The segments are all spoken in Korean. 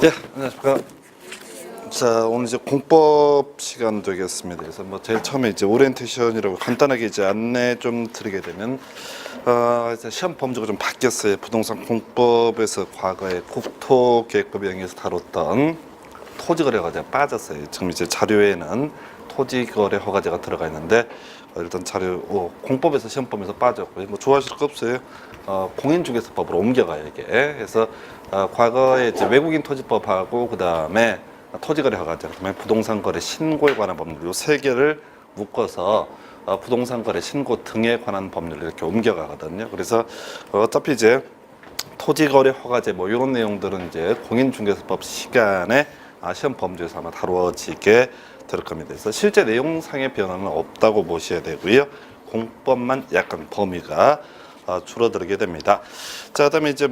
예, 안녕하십니까. 자, 오늘 이제 공법 시간 되겠습니다. 그래서 뭐 제일 처음에 이제 오리엔테이션이라고 간단하게 이제 안내 좀 드리게 되면, 이제 시험 범주가 좀 바뀌었어요. 부동산 공법에서 과거에 국토계획법 영역에서 다뤘던 토지거래 허가제가 빠졌어요. 지금 이제 자료에는 토지거래 허가제가 들어가 있는데, 일단 자료 공법에서 시험범에서 빠졌고요. 뭐 좋아하실 거 없어요. 공인중개사법으로 옮겨가요 이게. 그래서 과거에 이제 외국인 토지법하고 그 다음에 토지거래 허가제, 그다음에 부동산거래 신고에 관한 법률 요 세 개를 묶어서 부동산거래 신고 등에 관한 법률을 이렇게 옮겨가거든요. 그래서 어차피 이제 토지거래 허가제 뭐 이런 내용들은 이제 공인중개사법 시간에 시험 범주에서 아마 다루어지게 될 겁니다. 그래서 실제 내용상의 변화는 없다고 보셔야 되고요. 공법만 약간 범위가 줄어들게 됩니다. 자, 그다음에 이제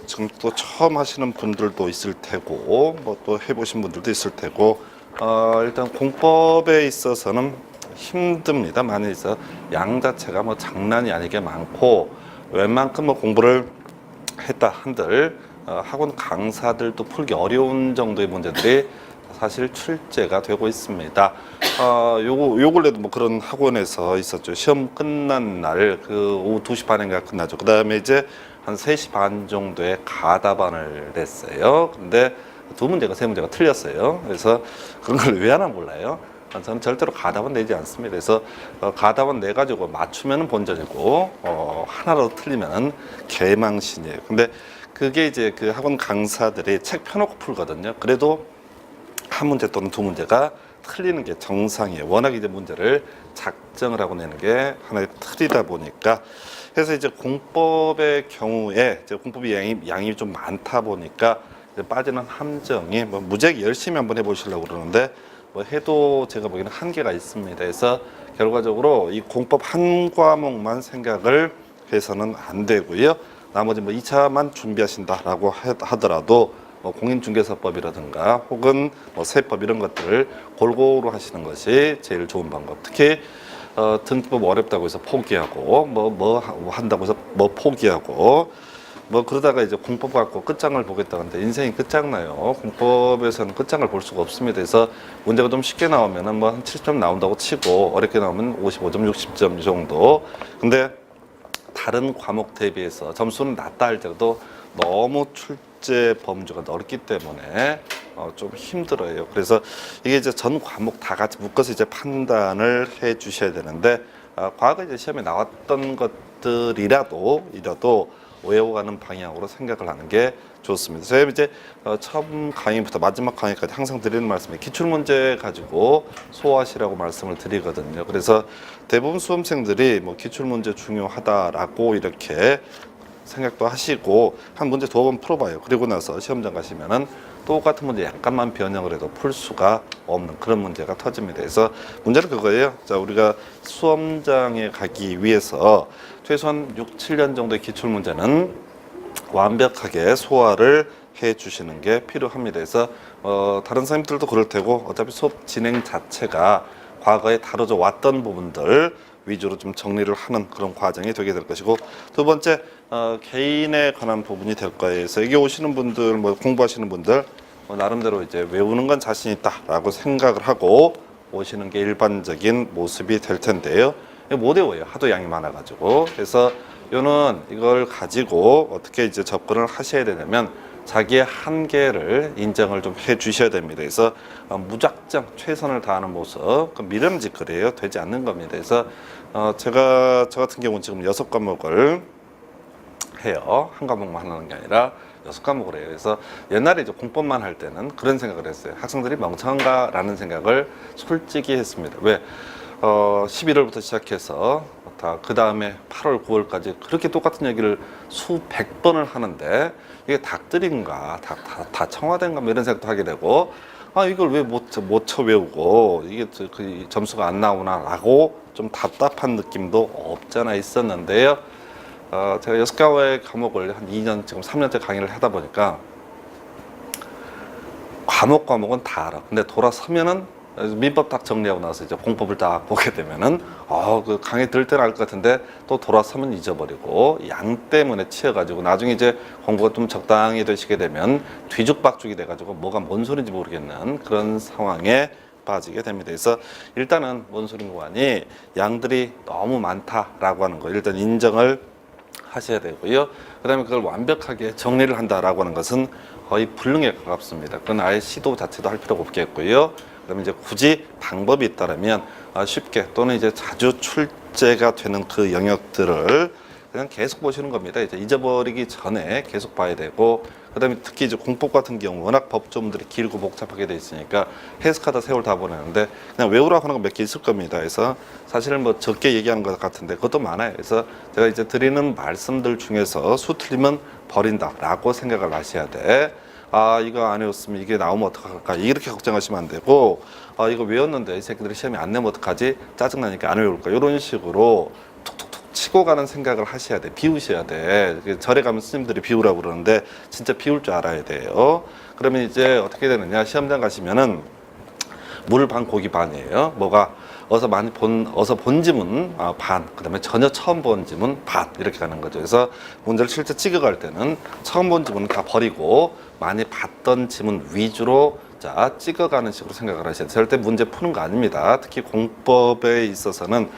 지금 또 처음 하시는 분들도 있을 테고, 뭐 또 해보신 분들도 있을 테고, 일단 공법에 있어서는 힘듭니다. 많이 있어 양 자체가 뭐 장난이 아니게 많고, 웬만큼 뭐 공부를 했다 한들 학원 강사들도 풀기 어려운 정도의 문제들이 사실 출제가 되고 있습니다. 요 근래도 뭐 그런 학원에서 있었죠. 시험 끝난 날 그 오후 2시 반인가 끝나죠. 그 다음에 이제 한 3시 반 정도에 가답안을 냈어요. 근데 두 문제가 세 문제가 틀렸어요. 그래서 그런 걸 왜 하나 몰라요. 저는 절대로 가답은 내지 않습니다. 그래서 가답은 내 가지고 맞추면 본전이고 하나라도 틀리면 개망신이에요. 근데 그게 이제 그 학원 강사들이 책 펴놓고 풀거든요. 그래도 한 문제 또는 두 문제가 틀리는 게 정상이에요. 워낙 이제 문제를 작정을 하고 내는 게 하나의 틀이다 보니까. 그래서 이제 공법의 경우에 이제 공법이 양이 좀 많다 보니까 이제 빠지는 함정이 뭐 무지하게 열심히 한번 해보시려고 그러는데 뭐 해도 제가 보기에는 한계가 있습니다. 그래서 결과적으로 이 공법 한 과목만 생각을 해서는 안 되고요. 나머지 뭐 2차만 준비하신다라고 하더라도 뭐 공인중개사법이라든가 혹은 뭐 세법 이런 것들을 골고루 하시는 것이 제일 좋은 방법. 특히 등기법 어렵다고 해서 포기하고 뭐 한다고 해서 뭐 포기하고 뭐 그러다가 이제 공법 갖고 끝장을 보겠다 하는데 인생이 끝장나요. 공법에서는 끝장을 볼 수가 없습니다. 그래서 문제가 좀 쉽게 나오면은 뭐 한 70점 나온다고 치고 어렵게 나오면 55점, 60점 정도. 근데 다른 과목 대비해서 점수는 낮다 할때도 너무 출제 범주가 넓기 때문에 좀 힘들어요. 그래서 이게 이제 전 과목 다 같이 묶어서 이제 판단을 해 주셔야 되는데 과거 이제 시험에 나왔던 것들이라도 외워가는 방향으로 생각을 하는 게 좋습니다. 저희 이제 처음 강의부터 마지막 강의까지 항상 드리는 말씀이 기출문제 가지고 소화하시라고 말씀을 드리거든요. 그래서 대부분 수험생들이 뭐 기출문제 중요하다라고 이렇게 생각도 하시고 한 문제 두어 번 풀어봐요. 그리고 나서 시험장 가시면은 똑같은 문제 약간만 변형을 해도 풀 수가 없는 그런 문제가 터집니다. 그래서 문제는 그거예요. 자, 우리가 수험장에 가기 위해서 최소한 6, 7년 정도의 기출 문제는 완벽하게 소화를 해 주시는 게 필요합니다. 그래서 다른 선생님들도 그럴 테고 어차피 수업 진행 자체가 과거에 다뤄져 왔던 부분들 위주로 좀 정리를 하는 그런 과정이 되게 될 것이고, 두 번째 개인에 관한 부분이 될 거예요. 그래서 여기 오시는 분들, 뭐 공부하시는 분들 나름대로 이제 외우는 건 자신 있다라고 생각을 하고 오시는 게 일반적인 모습이 될 텐데요. 못 외워요. 하도 양이 많아가지고. 그래서 이걸 가지고 어떻게 이제 접근을 하셔야 되냐면 자기의 한계를 인정을 좀 해 주셔야 됩니다. 그래서 무작정 최선을 다하는 모습, 미름직거려요. 되지 않는 겁니다. 그래서 저 같은 경우는 지금 6과목을 해요. 한 과목만 하는 게 아니라 6과목을 해요. 그래서 옛날에 이제 공법만 할 때는 그런 생각을 했어요. 학생들이 멍청한가라는 생각을 솔직히 했습니다. 왜? 11월부터 시작해서 그 다음에 8월, 9월까지 그렇게 똑같은 얘기를 수백 번을 하는데 이게 닭들인가, 다 청와대인가 뭐 이런 생각도 하게 되고 이걸 왜 못 쳐 외우고 이게 그 점수가 안 나오나라고 좀 답답한 느낌도 없잖아 있었는데요. 제가 6개의 과목을 한 2년, 지금 3년째 강의를 하다 보니까 과목은 다 알아. 근데 돌아서면은 그래서 민법 딱 정리하고 나서 이제 공법을 딱 보게 되면은 그 강의 들을 때는 알 것 같은데 또 돌아서면 잊어버리고 양 때문에 치여가지고 나중에 이제 공부가 좀 적당히 되시게 되면 뒤죽박죽이 돼가지고 뭐가 뭔 소리인지 모르겠는 그런 상황에 빠지게 됩니다. 그래서 일단은 뭔 소린고 하니 양들이 너무 많다라고 하는 거 일단 인정을 하셔야 되고요. 그 다음에 그걸 완벽하게 정리를 한다라고 하는 것은 거의 불능에 가깝습니다. 그건 아예 시도 자체도 할 필요가 없겠고요. 그러면 이제 굳이 방법이 있다면 쉽게 또는 이제 자주 출제가 되는 그 영역들을 그냥 계속 보시는 겁니다. 이제 잊어버리기 전에 계속 봐야 되고, 그다음에 특히 이제 공법 같은 경우 워낙 법조문들이 길고 복잡하게 돼 있으니까 해석하다 세월 다 보내는데 그냥 외우라고 하는 거 몇 개 있을 겁니다. 그래서 사실은 뭐 적게 얘기하는 것 같은데 그것도 많아요. 그래서 제가 이제 드리는 말씀들 중에서 수 틀리면 버린다라고 생각을 하셔야 돼. 이거 안 외웠으면 이게 나오면 어떡할까 이렇게 걱정하시면 안 되고, 이거 외웠는데 이 새끼들이 시험에 안 내면 어떡하지, 짜증나니까 안 외울까, 이런 식으로 툭툭툭 치고 가는 생각을 하셔야 돼. 비우셔야 돼. 절에 가면 스님들이 비우라고 그러는데 진짜 비울 줄 알아야 돼요. 그러면 이제 어떻게 되느냐, 시험장 가시면은 물 반 고기 반이에요. 뭐가 어서 본 지문 반, 그다음에 전혀 처음 본 지문 반, 이렇게 가는 거죠. 그래서 문제를 실제 찍어갈 때는 처음 본 지문은 다 버리고 많이 봤던 지문 위주로 자 찍어가는 식으로 생각을 하셔야 돼요. 절대 문제 푸는 거 아닙니다. 특히 공법에 있어서는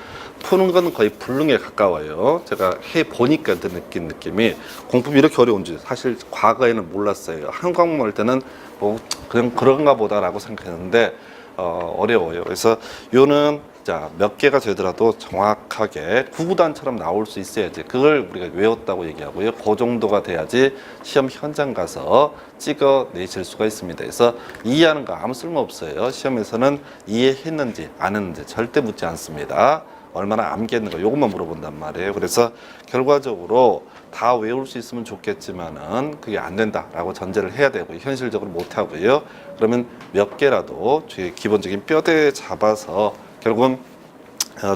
푸는 건 거의 불능에 가까워요. 제가 해 보니까 느낀 느낌이, 공법이 이렇게 어려운지 사실 과거에는 몰랐어요. 한 과목 할 때는 뭐 그냥 그런가 보다라고 생각했는데 어려워요. 그래서 요는 자 몇 개가 되더라도 정확하게 구구단처럼 나올 수 있어야지 그걸 우리가 외웠다고 얘기하고요. 그 정도가 돼야지 시험 현장 가서 찍어 내실 수가 있습니다. 그래서 이해하는 거 아무 쓸모 없어요. 시험에서는 이해했는지 안 했는지 절대 묻지 않습니다. 얼마나 암기했는가 요것만 물어본단 말이에요. 그래서 결과적으로 다 외울 수 있으면 좋겠지만은 그게 안 된다라고 전제를 해야 되고 현실적으로 못 하고요. 그러면 몇 개라도 기본적인 뼈대 잡아서 결국은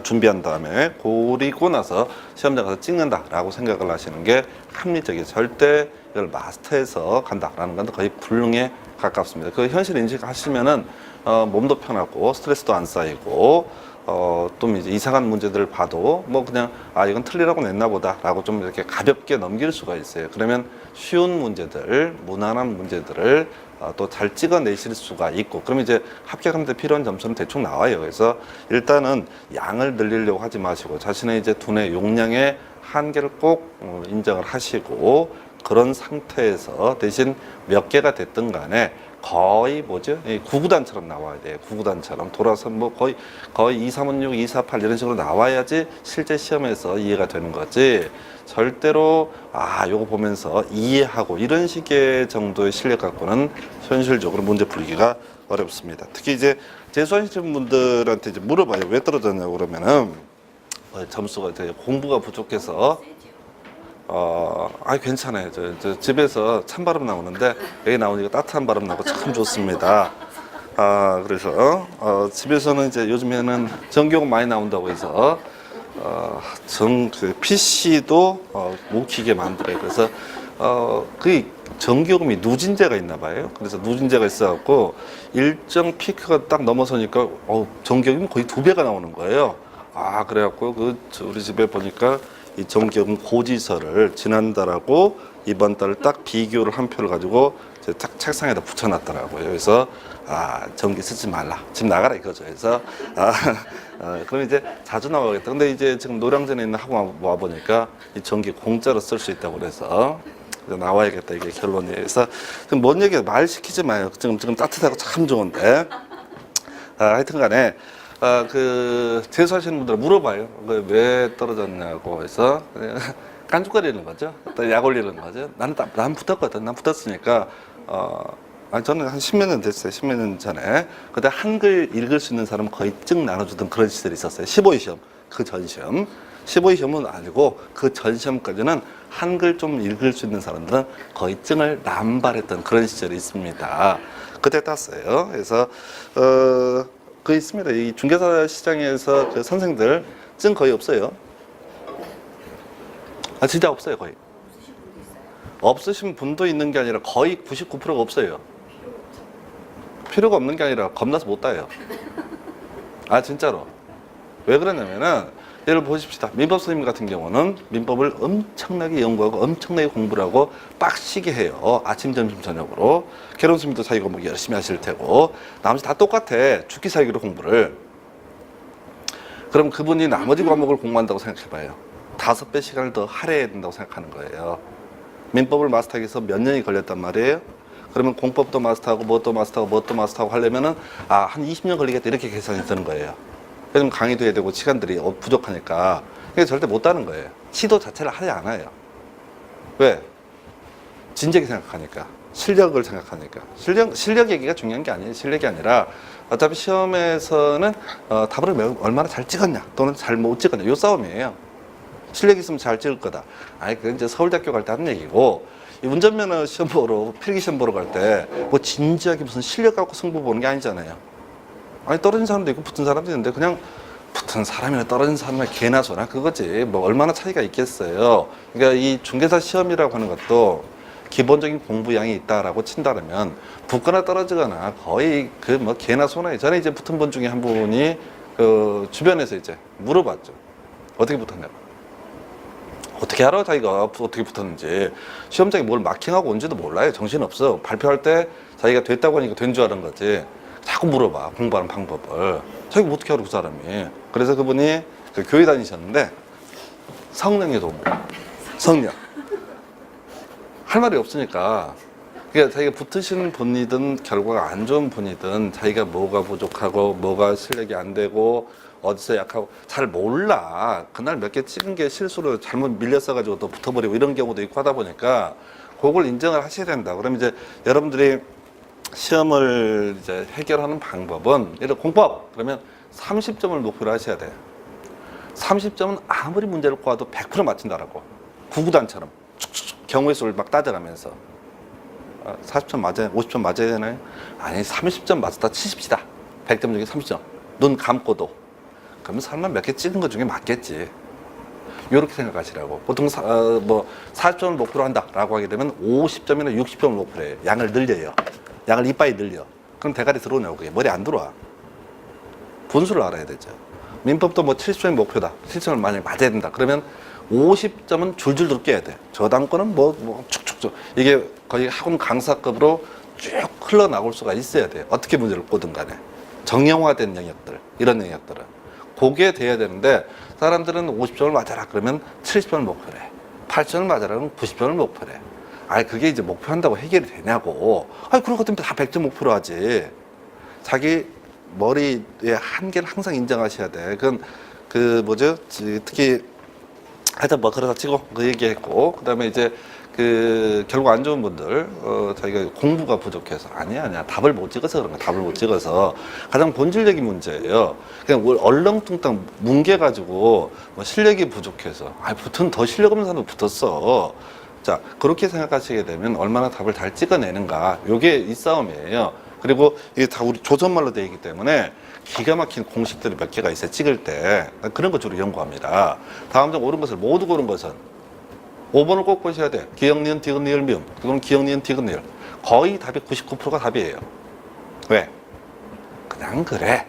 준비한 다음에 고리고 나서 시험장 가서 찍는다라고 생각을 하시는 게 합리적이에요. 절대 이걸 마스터해서 간다라는 건 거의 불능에 가깝습니다. 그 현실 인식하시면은 몸도 편하고 스트레스도 안 쌓이고 좀 이제 이상한 문제들을 봐도 뭐 그냥 이건 틀리라고 냈나 보다라고 좀 이렇게 가볍게 넘길 수가 있어요. 그러면 쉬운 문제들, 무난한 문제들을 또 잘 찍어내실 수가 있고, 그러면 이제 합격하는데 필요한 점수는 대충 나와요. 그래서 일단은 양을 늘리려고 하지 마시고 자신의 이제 두뇌 용량의 한계를 꼭 인정을 하시고, 그런 상태에서 대신 몇 개가 됐든 간에 거의 구구단처럼 나와야 돼요. 구구단처럼 돌아서 뭐 거의 2, 3, 5, 6, 2, 4, 8 이런 식으로 나와야지 실제 시험에서 이해가 되는 거지. 절대로 요거 보면서 이해하고 이런 식의 정도의 실력 갖고는 현실적으로 문제 풀기가 어렵습니다. 특히 이제 재수하시는 분들한테 이제 물어봐요. 왜 떨어졌냐고 그러면은 점수가 공부가 부족해서 괜찮아요. 저 집에서 찬바람 나오는데 여기 나오니까 따뜻한 바람 나고 참 좋습니다. 그래서 집에서는 이제 요즘에는 전기요금 많이 나온다고 해서 그 PC도 못 켜게 만들어요. 그래서 그 전기요금이 누진제가 있나 봐요. 그래서 누진제가 있어갖고 일정 피크가 딱 넘어서니까 전기요금이 거의 2배가 나오는 거예요. 그래갖고 우리 집에 보니까 이 전기요금 고지서를 지난달하고 이번 달 딱 비교를 한 표를 가지고 딱 책상에다 붙여놨더라고요. 그래서 전기 쓰지 말라, 집 나가라 이거죠. 그래서 그럼 이제 자주 나가겠다. 근데 이제 지금 노량진에 있는 학원 와 보니까 이 전기 공짜로 쓸 수 있다고 그래서 나와야겠다, 이게 결론이에요. 그래서 뭔 얘기야, 말 시키지 마요. 지금 따뜻하고 참 좋은데 하여튼간에 그 재수하시는 분들 물어봐요. 왜 떨어졌냐고 해서 깐죽거리는 거죠. 또 약 올리는 거죠. 난 붙었거든. 난 붙었으니까 저는 한 10몇 년 됐어요. 10몇 년 전에. 그때 한글 읽을 수 있는 사람은 거의 증 나눠주던 그런 시절이 있었어요. 15회 시험, 그 전 시험. 15회 시험은 아니고 그 전 시험까지는 한글 좀 읽을 수 있는 사람들은 거의 증을 남발했던 그런 시절이 있습니다. 그때 땄어요. 그래서 그 있습니다. 이 중개사 시장에서 그 선생들 증 거의 없어요. 진짜 없어요. 거의. 없으신 분도 있는 게 아니라 거의 99%가 없어요. 필요가 없는 게 아니라 겁나서 못 따요. 아 진짜로. 왜 그러냐면은 예를 보십시다. 민법 선생님 같은 경우는 민법을 엄청나게 연구하고 엄청나게 공부를 하고 빡시게 해요. 아침, 점심, 저녁으로. 개론 선생님도 자기 공부 열심히 하실 테고 나머지 다 똑같아. 죽기 살기로 공부를. 그럼 그분이 나머지 과목을 공부한다고 생각해봐요. 5배 시간을 더 할애해야 된다고 생각하는 거예요. 민법을 마스터하기 위해서 몇 년이 걸렸단 말이에요. 그러면 공법도 마스터하고 뭣도 마스터하고 뭣도 마스터하고 하려면은 한 20년 걸리겠다 이렇게 계산이 되는 거예요. 왜냐면 강의도 해야 되고 시간들이 부족하니까. 그게 절대 못 따는 거예요. 시도 자체를 하지 않아요. 왜? 진작에 생각하니까. 실력을 생각하니까. 실력 얘기가 중요한 게 아니에요. 실력이 아니라 어차피 시험에서는 답을 얼마나 잘 찍었냐 또는 잘 못 찍었냐 요 싸움이에요. 실력이 있으면 잘 찍을 거다. 아니 그건 이제 서울대학교 갈 때 하는 얘기고 이 운전면허 시험 보러 필기시험 보러 갈 때 뭐 진지하게 무슨 실력 갖고 승부 보는 게 아니잖아요. 아니 떨어진 사람도 있고 붙은 사람도 있는데 그냥 붙은 사람이나 떨어진 사람이나 개나 소나 그거지 뭐 얼마나 차이가 있겠어요. 그러니까 이 중개사 시험이라고 하는 것도 기본적인 공부량이 있다라고 친다면 붙거나 떨어지거나 거의 그 뭐 개나 소나. 전에 이제 붙은 분 중에 한 분이 그 주변에서 이제 물어봤죠. 어떻게 붙었냐고. 어떻게 알아 자기가 어떻게 붙었는지. 시험장에 뭘 마킹하고 온지도 몰라요. 정신없어. 발표할 때 자기가 됐다고 하니까 된 줄 아는 거지. 자꾸 물어봐 공부하는 방법을. 자기가 어떻게 알아 그 사람이. 그래서 그분이 그 교회 다니셨는데 성령의 도움. 성령 할 말이 없으니까. 그러니까 자기가 붙으시는 분이든 결과가 안 좋은 분이든 자기가 뭐가 부족하고 뭐가 실력이 안 되고 어디서 약하고 잘 몰라. 그날 몇 개 찍은 게 실수로 잘못 밀렸어가지고 또 붙어버리고 이런 경우도 있고 하다 보니까 그걸 인정을 하셔야 된다. 그럼 이제 여러분들이 시험을 이제 해결하는 방법은 예를 들어 공법 그러면 30점을 목표로 하셔야 돼요. 30점은 아무리 문제를 꼬아도 100% 맞춘다라고. 구구단처럼 축축축 경우의 수를 막 따져가면서 40점 맞아야 50점 맞아야 되나요? 아니 30점 맞았다 치십시다. 100점 중에 30점 눈 감고도. 그러면 설마 몇 개 찍은 것 중에 맞겠지. 이렇게 생각하시라고. 보통 40점을 목표로 한다라고 하게 되면 50점이나 60점을 목표로 해요. 양을 늘려요. 양을 이빠이 늘려. 그럼 대가리 들어오냐고. 그게 머리 안 들어와. 분수를 알아야 되죠. 민법도 뭐 70점이 목표다. 70점을 만약에 맞아야 된다. 그러면 50점은 줄줄 깨야 돼. 저당권은 축축축. 이게 거의 학원 강사급으로 쭉 흘러나올 수가 있어야 돼요. 어떻게 문제를 보든 간에. 정형화된 영역들, 이런 영역들은. 그게 돼야 되는데, 사람들은 50점을 맞아라 그러면 70점을 목표로 해. 80점을 맞아라 그러면 90점을 목표로 해. 아니, 그게 이제 목표한다고 해결이 되냐고. 아니, 그런 것 때문에 다 100점 목표로 하지. 자기 머리의 한계는 항상 인정하셔야 돼. 그건, 특히, 하여튼 뭐 그러다 치고 그 얘기했고, 그 다음에 이제 결국 안 좋은 분들, 자기가 공부가 부족해서. 아니야. 답을 못 찍어서 그런 거야. 답을 못 찍어서. 가장 본질적인 문제예요. 그냥 얼렁뚱땅 뭉개가지고 뭐 실력이 부족해서. 더 실력 없는 사람도 붙었어. 자, 그렇게 생각하시게 되면 얼마나 답을 잘 찍어내는가. 요게 이 싸움이에요. 그리고 이게 다 우리 조선말로 되어 있기 때문에 기가 막힌 공식들이 몇 개가 있어요. 찍을 때. 그런 거 주로 연구합니다. 다음 중 옳은 것을 모두 고른 것은 5번을 꼭 보셔야 돼. 기역, 니은, 디귿, 리을, 미음. 그건 기역, 니은, 디귿, 리을. 거의 답이 99%가 답이에요. 왜? 그냥 그래.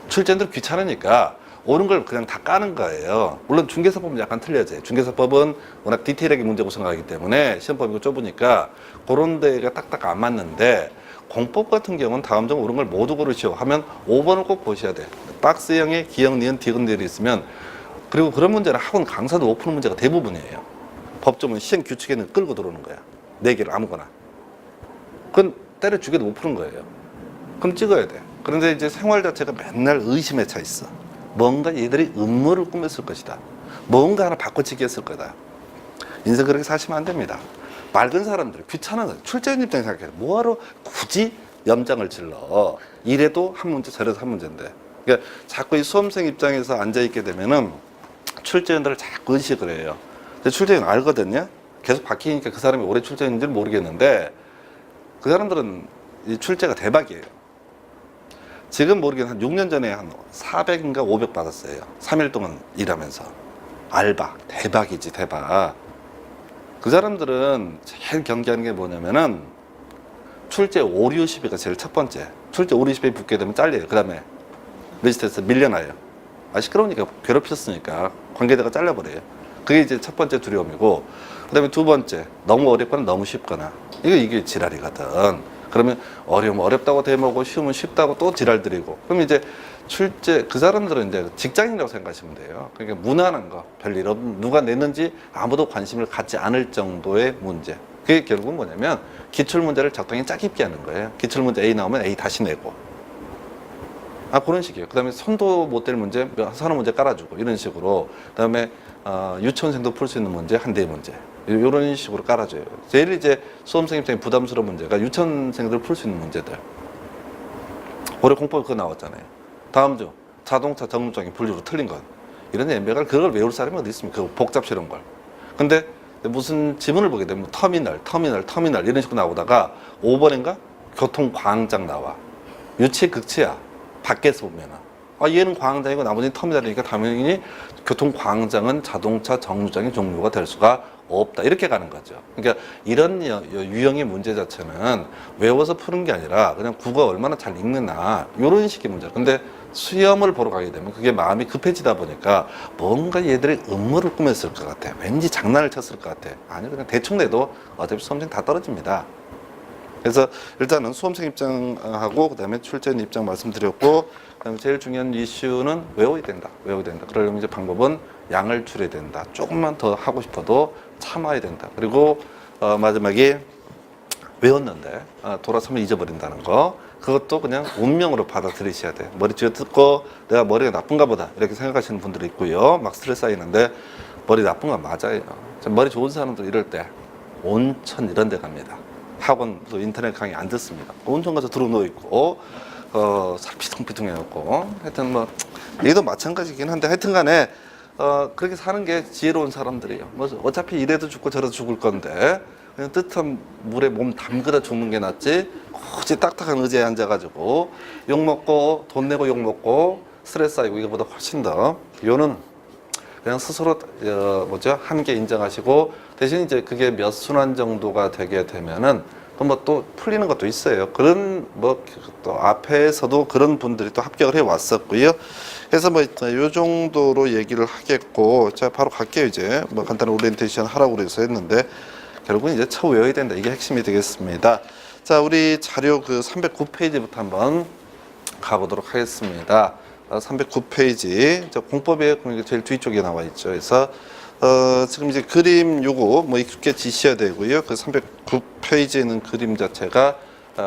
출제들 귀찮으니까 옳은 걸 그냥 다 까는 거예요. 물론 중개사법은 약간 틀려져요. 중개사법은 워낙 디테일하게 문제 구성하기 때문에 시험법이고 좁으니까 그런 데가 딱딱 안 맞는데 공법 같은 경우는 다음 중 옳은 걸 모두 고르시오 하면 5번을 꼭 보셔야 돼. 박스형의 기역, 니은, 디귿, 리을이 있으면 그리고 그런 문제는 학원 강사도 못 푸는 문제가 대부분이에요. 법조문 시행 규칙에는 끌고 들어오는 거야. 4개를 아무거나. 그건 때려 죽여도 못 푸는 거예요. 그럼 찍어야 돼. 그런데 이제 생활 자체가 맨날 의심에 차 있어. 뭔가 얘들이 음모를 꾸몄을 것이다. 뭔가 하나 바꿔치기 했을 거다. 인생 그렇게 사시면 안 됩니다. 맑은 사람들, 귀찮은 사람, 출제원 입장에 생각해. 뭐하러 굳이 염장을 질러. 이래도 한 문제, 저래도 한 문제인데. 그러니까 자꾸 이 수험생 입장에서 앉아있게 되면은 출제원들을 자꾸 의식을 해요. 근데 출제원 알거든요. 계속 바뀌니까 그 사람이 올해 출제원인지는 모르겠는데 그 사람들은 이 출제가 대박이에요. 지금 모르겠는데 한 6년 전에 한 400인가 500 받았어요. 3일 동안 일하면서. 알바. 대박이지, 대박. 그 사람들은 제일 경계하는 게 뭐냐면은 출제 오류 시비가 제일 첫 번째. 출제 오류 시비 붙게 되면 잘려요. 그 다음에 매지스트에서 밀려나요. 시끄러우니까 괴롭혔으니까 관계자가 잘려버려요. 그게 이제 첫 번째 두려움이고, 그다음에 두 번째, 너무 어렵거나 너무 쉽거나. 이게 지랄이거든. 그러면 어려우면 어렵다고 대모고 쉬우면 쉽다고 또 지랄 들이고. 그럼 이제 출제, 그 사람들은 이제 직장인이라고 생각하시면 돼요. 그러니까 무난한 거, 별일 없는, 누가 냈는지 아무도 관심을 갖지 않을 정도의 문제. 그게 결국은 뭐냐면 기출문제를 적당히 짜깁게 하는 거예요. 기출문제 A 나오면 A 다시 내고. 그런 식이에요. 그 다음에 손도 못 댈 문제, 서너 문제 깔아주고, 이런 식으로. 그 다음에, 유치원생도 풀 수 있는 문제, 한 대 문제. 이런 식으로 깔아줘요. 제일 이제 수험생 입장에 부담스러운 문제가 유치원생들 풀 수 있는 문제들. 올해 공법 그거 나왔잖아요. 다음 주, 자동차 정류장의 분류로 틀린 것. 이런 MB가 그걸 외울 사람이 어디 있습니까? 그 복잡스러운 걸. 근데 무슨 지문을 보게 되면 터미널 이런 식으로 나오다가 5번인가? 교통광장 나와. 유치 극치야. 밖에서 보면은. 얘는 광장이고 나머지는 터미널이니까 당연히 교통광장은 자동차 정류장의 종류가 될 수가 없다. 이렇게 가는 거죠. 그러니까 이런 유형의 문제 자체는 외워서 푸는 게 아니라 그냥 국어 얼마나 잘 읽느냐. 이런 식의 문제. 근데 시험을 보러 가게 되면 그게 마음이 급해지다 보니까 뭔가 얘들이 음모를 꾸몄을 것 같아. 왠지 장난을 쳤을 것 같아. 아니, 그냥 대충 내도 어차피 수험생 다 떨어집니다. 그래서 일단은 수험생 입장하고 그다음에 출제인 입장 말씀드렸고, 그다음에 제일 중요한 이슈는 외워야 된다. 그러려면 이제 방법은 양을 줄여야 된다. 조금만 더 하고 싶어도 참아야 된다. 그리고 마지막에 외웠는데 돌아서면 잊어버린다는 거. 그것도 그냥 운명으로 받아들이셔야 돼. 머리 쥐어뜯고 내가 머리가 나쁜가 보다 이렇게 생각하시는 분들이 있고요. 막 스트레스 쌓이는데 머리 나쁜 건 맞아요. 머리 좋은 사람들 이럴 때 온천 이런 데 갑니다. 학원도 인터넷 강의 안 듣습니다. 온천 가서 들어 누워 있고 살 피퉁피퉁해갖고 하여튼 뭐 얘도 마찬가지긴 한데 하여튼 간에 그렇게 사는 게 지혜로운 사람들이에요. 뭐 어차피 이래도 죽고 저래도 죽을 건데 그냥 뜨뜻한 물에 몸 담그다 죽는 게 낫지 굳이 딱딱한 의자에 앉아가지고 욕먹고 돈 내고 욕먹고 스트레스 쌓이고 이거보다 훨씬 더 요는 그냥 스스로 한계 인정하시고 대신 이제 그게 몇 순환 정도가 되게 되면은 또 풀리는 것도 있어요. 그런 또 앞에서도 그런 분들이 또 합격을 해 왔었고요. 그래서 요 정도로 얘기를 하겠고, 자 바로 갈게요. 이제 간단한 오리엔테이션 하라고 그래서 했는데 결국은 이제 쳐 외워야 된다. 이게 핵심이 되겠습니다. 자 우리 자료 그 309페이지부터 한번 가보도록 하겠습니다. 309페이지 공법에 제일 뒤쪽에 나와 있죠. 그래서 지금 이제 그림 요거 익숙해지셔야 되고요. 그 309페이지에는 그림 자체가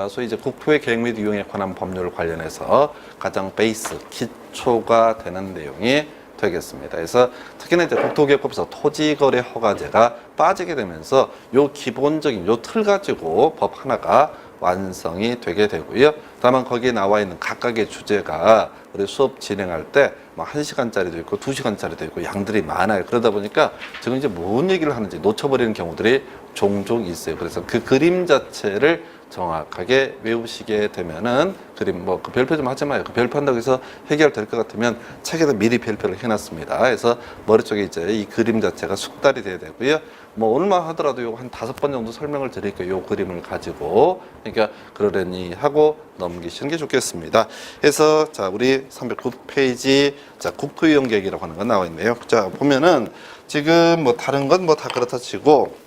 소위 이제 국토의 계획 및 이용에 관한 법률 관련해서 가장 베이스 기초가 되는 내용이 되겠습니다. 그래서 특히나 이제 국토기획법에서 토지거래 허가제가 빠지게 되면서 요 기본적인 요 틀 가지고 법 하나가 완성이 되게 되고요. 다만 거기에 나와 있는 각각의 주제가 우리 수업 진행할 때 1시간짜리도 있고 2시간짜리도 있고 양들이 많아요. 그러다 보니까 지금 이제 뭔 얘기를 하는지 놓쳐버리는 경우들이 종종 있어요. 그래서 그 그림 자체를 정확하게 외우시게 되면은 그림 그 별표 좀 하지 마요. 그 별표 한다고 해서 해결될 것 같으면 책에다 미리 별표를 해놨습니다. 그래서 머릿속에 이제 이 그림 자체가 숙달이 돼야 되고요. 얼마 하더라도 요거 한 5번 정도 설명을 드릴게요. 요 그림을 가지고. 그러니까 그러려니 하고 넘기시는 게 좋겠습니다. 그래서 자 우리 309페이지 자 국토이용계획이라고 하는 거 나와 있네요. 자 보면은 지금 다른 건 다 그렇다 치고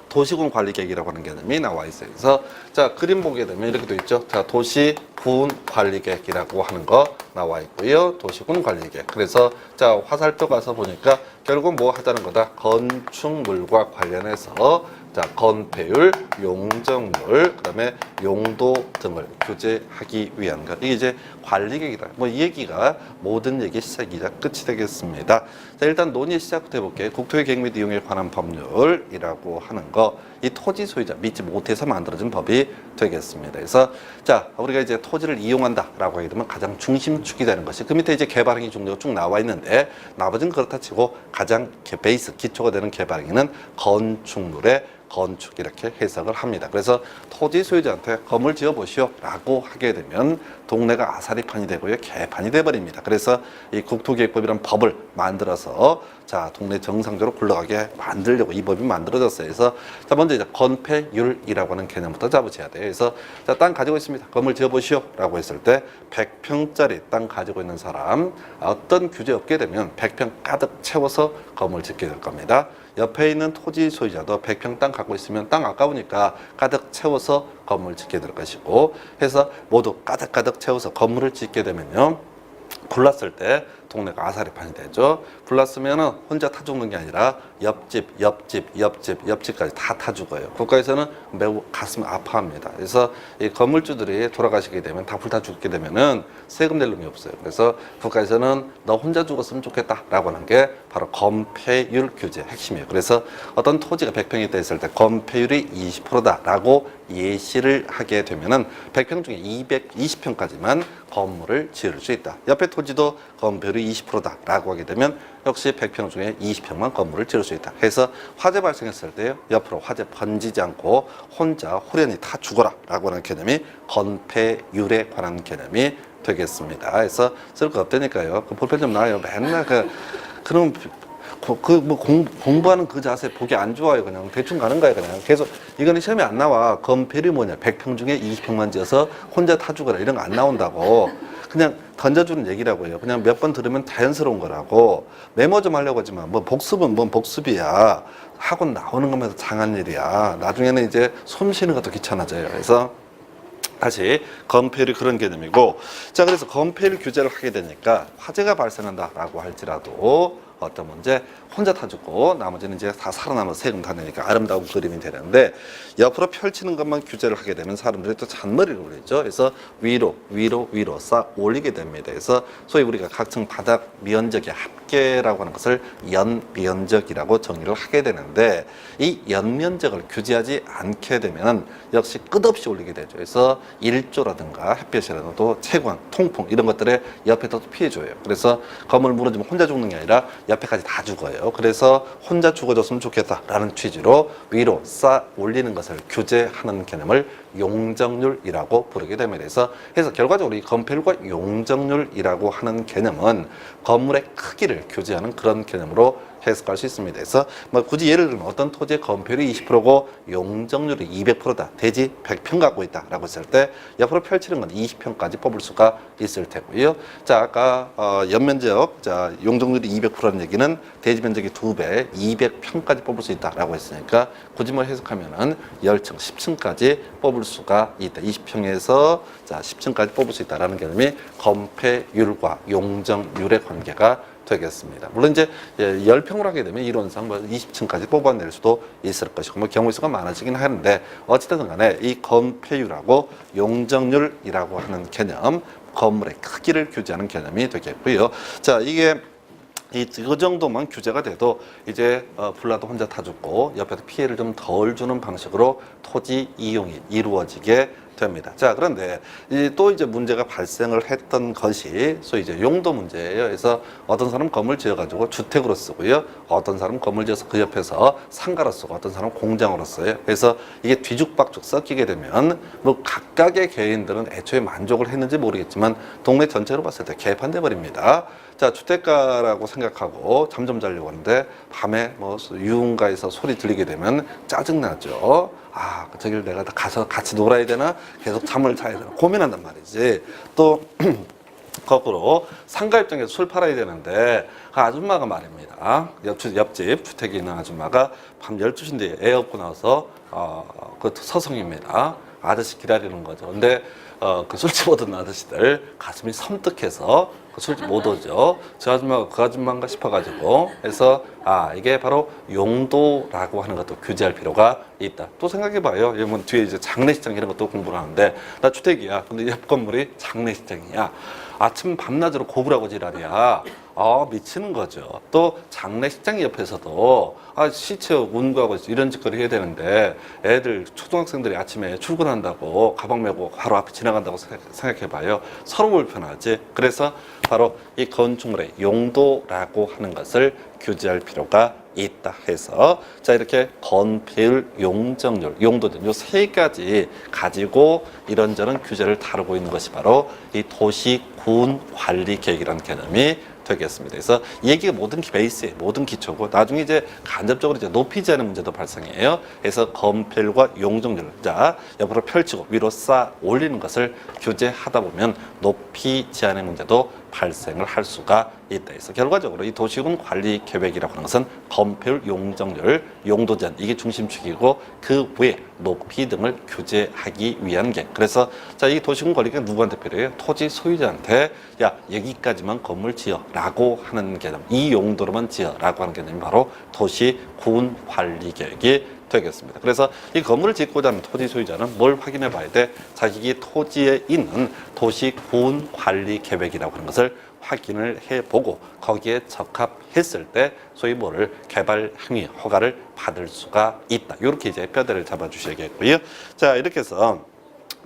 도시군 관리계획이라고 하는 개념이 나와 있어요. 그래서 자 그림 보게 되면 이렇게 돼 있죠. 자 도시군 관리계획이라고 하는 거 나와 있고요. 도시군 관리계획. 그래서 자 화살표 가서 보니까 결국 뭐 하자는 거다. 건축물과 관련해서 자 건폐율, 용적률, 그다음에 용도 등을 규제하기 위한 것. 이게 이제 관리계획이다. 이 얘기가 모든 얘기의 시작이자 끝이 되겠습니다. 자, 일단 논의 시작부터 해볼게요. 국토의 계획 및 이용에 관한 법률이라고 하는 거. 이 토지 소유자 믿지 못해서 만들어진 법이 되겠습니다. 그래서 자 우리가 이제 토지를 이용한다라고 하게 되면 가장 중심축이 되는 것이 그 밑에 이제 개발행위 종류가 쭉 나와 있는데 나머지는 그렇다 치고 가장 베이스 기초가 되는 개발행위는 건축물의 건축 이렇게 해석을 합니다. 그래서 토지 소유자한테 건물 지어보시오 라고 하게 되면 동네가 아사리판이 되고요, 개판이 돼버립니다. 그래서 이 국토기획법이라는 법을 만들어서 자 동네 정상적으로 굴러가게 만들려고 이 법이 만들어졌어요. 그래서 자 먼저 이제 건폐율이라고 하는 개념부터 잡으셔야 돼요. 그래서 자 땅 가지고 있습니다. 건물 지어보시오 라고 했을 때 100평짜리 땅 가지고 있는 사람 어떤 규제 없게 되면 100평 가득 채워서 건물 짓게 될 겁니다. 옆에 있는 토지 소유자도 100평 땅 갖고 있으면 땅 아까우니까 가득 채워서 건물 짓게 될 것이고 해서 모두 가득 채워서 건물을 짓게 되면요, 불났을 때 동네가 아사리판이 되죠. 불났으면 혼자 타 죽는 게 아니라 옆집까지 다 타 죽어요. 국가에서는 매우 가슴 아파합니다. 그래서 이 건물주들이 돌아가시게 되면 다 불타 죽게 되면은 세금 낼 놈이 없어요. 그래서 국가에서는 너 혼자 죽었으면 좋겠다라고 하는 게 바로 건폐율 규제 핵심이에요. 그래서 어떤 토지가 100평이 있다 했을 때 건폐율이 20%다라고 예시를 하게 되면은 100평 중에 220평까지만 건물을 지을 수 있다. 옆에 토지도 건폐율이 20%다라고 하게 되면 역시 100평 중에 20평만 건물을 지을 수 있다. 해서 화재 발생했을 때 옆으로 화재 번지지 않고 혼자 호련히 다 죽어라 라고 하는 개념이 건폐율에 관한 개념이 되겠습니다. 그래서 쓸 거 없다니까요. 그 볼펜 좀 나와요. 맨날 그럼 공부하는 그 자세 보기 안 좋아요. 그냥 대충 가는 거예요. 그냥 계속 이거는 시험에 안 나와. 건폐율이 뭐냐, 100평 중에 20평만 지어서 혼자 타 죽어라 이런 거 안 나온다고. 그냥 던져주는 얘기라고요. 그냥 몇 번 들으면 자연스러운 거라고. 메모 좀 하려고 하지만 뭐 복습은 뭔 복습이야. 학원 나오는 것만 장한 일이야. 나중에는 이제 숨 쉬는 것도 귀찮아져요. 그래서 다시 건폐율이 그런 개념이고, 자 그래서 건폐율 규제를 하게 되니까 화재가 발생한다라고 할지라도 어떤 문제 혼자 타 죽고 나머지는 이제 다 살아남아서 세금 다 내니까 아름다운 그림이 되는데, 옆으로 펼치는 것만 규제를 하게 되면 사람들이 또 잔머리를 올리죠. 그래서 위로 쌓 올리게 됩니다. 그래서 소위 우리가 각층 바닥 면적의 합계라고 하는 것을 연면적이라고 정의를 하게 되는데, 이 연면적을 규제하지 않게 되면 역시 끝없이 올리게 되죠. 그래서 일조라든가 햇볕이라든가 채광, 통풍 이런 것들에 옆에도 피해줘요. 그래서 건물 무너지면 혼자 죽는 게 아니라 옆에까지 다 죽어요. 그래서 혼자 죽어줬으면 좋겠다라는 취지로 위로 쌓아 올리는 것을 규제하는 개념을 용적률이라고 부르게 됩니다. 그래서 결과적으로 이 건폐율과 용적률이라고 하는 개념은 건물의 크기를 규제하는 그런 개념으로 해석할 수 있습니다. 그래서 뭐 굳이 예를 들면 어떤 토지의 건폐율이 20%고 용적률이 200%다. 대지 100평 갖고 있다라고 했을 때 옆으로 펼치는 건 20평까지 뽑을 수가 있을 테고요. 자 아까 연면적, 자 용적률이 200%라는 얘기는 대지 면적이 2배, 200평까지 뽑을 수 있다라고 했으니까 굳이 뭐 해석하면은 10층, 10층까지 뽑을 수가 있다. 20평에서 자 10층까지 뽑을 수 있다라는 개념이 건폐율과 용적률의 관계가 되겠습니다. 물론 이제 10평을 하게 되면 이론상 뭐 20층까지 뽑아낼 수도 있을 것이고 뭐 경우 수가 많아지긴 하는데, 어찌됐든 간에 이 건폐율하고 용적률이라고 하는 개념, 건물의 크기를 규제하는 개념이 되겠고요. 자 이게 그 정도만 규제가 돼도 이제 불나도 혼자 타 죽고 옆에서 피해를 좀 덜 주는 방식으로 토지 이용이 이루어지게 됩니다. 자 그런데 또 이제 문제가 발생을 했던 것이 소위 이제 용도 문제예요. 그래서 어떤 사람 건물 지어가지고 주택으로 쓰고요, 어떤 사람 건물 지어서 그 옆에서 상가로 쓰고, 어떤 사람 공장으로 써요. 그래서 이게 뒤죽박죽 섞이게 되면 뭐 각각의 개인들은 애초에 만족을 했는지 모르겠지만 동네 전체로 봤을 때 개판돼 버립니다. 자 주택가라고 생각하고 잠 좀 자려고 하는데 밤에 뭐 유흥가에서 소리 들리게 되면 짜증나죠. 아 저길 내가 가서 같이 놀아야 되나, 계속 잠을 자야 되나 고민한단 말이지. 또 거꾸로 상가 입장에서 술 팔아야 되는데 그 아줌마가 말입니다. 옆집 주택에 있는 아줌마가 밤 12시인데 애 업고 나와서 그 서성입니다. 아저씨 기다리는 거죠. 근데 그 술집 오던 아저씨들 가슴이 섬뜩해서 그 술집 못 오죠. 저 아줌마가 그 아줌마인가 싶어가지고, 해서 이게 바로 용도라고 하는 것도 규제할 필요가 있다. 또 생각해봐요. 이러면 뒤에 이제 장례식장 이런 것도 공부를 하는데, 나 주택이야. 근데 옆 건물이 장례식장이야. 아침 밤낮으로 고부라고 지랄이야. 미치는 거죠. 또 장례식장 옆에서도 시체 운구하고 이런 짓거리 해야 되는데, 애들 초등학생들이 아침에 출근한다고 가방 메고 바로 앞에 지나간다고 생각해봐요. 서로 불편하지. 그래서 바로 이 건축물의 용도라고 하는 것을 규제할 필요가 있다 해서 자 이렇게 건폐율, 용적률, 용도전 요 세 가지 가지고 이런저런 규제를 다루고 있는 것이 바로 이 도시군 관리 계획이라는 개념이 되겠습니다. 그래서 이 얘기가 모든 베이스에 모든 기초고 나중에 이제 간접적으로 이제 높이지 않은 문제도 발생해요. 그래서 건폐율과 용적률 자 옆으로 펼치고 위로 쌓아 올리는 것을 규제하다 보면 높이지 않은 문제도 발생을 할 수가 있다. 그래서 결과적으로 이 도시군 관리 계획이라고 하는 것은 건폐율, 용적률, 용도제한 이게 중심축이고 그 외에 높이 등을 규제하기 위한 게 그래서 자 이 도시군 관리가 누구한테 필요해요? 토지 소유자한테 야 여기까지만 건물 지어라고 하는 개념 이 용도로만 지어라고 하는 개념이 바로 도시군 관리 계획이 되겠습니다. 그래서 이 건물을 짓고자 하는 토지 소유자는 뭘 확인해 봐야 돼? 자기 토지에 있는 도시군 관리 계획이라고 하는 것을 확인을 해보고 거기에 적합했을 때 소위 뭐를 개발 행위 허가를 받을 수가 있다. 이렇게 이제 뼈대를 잡아주셔야겠고요. 자 이렇게 해서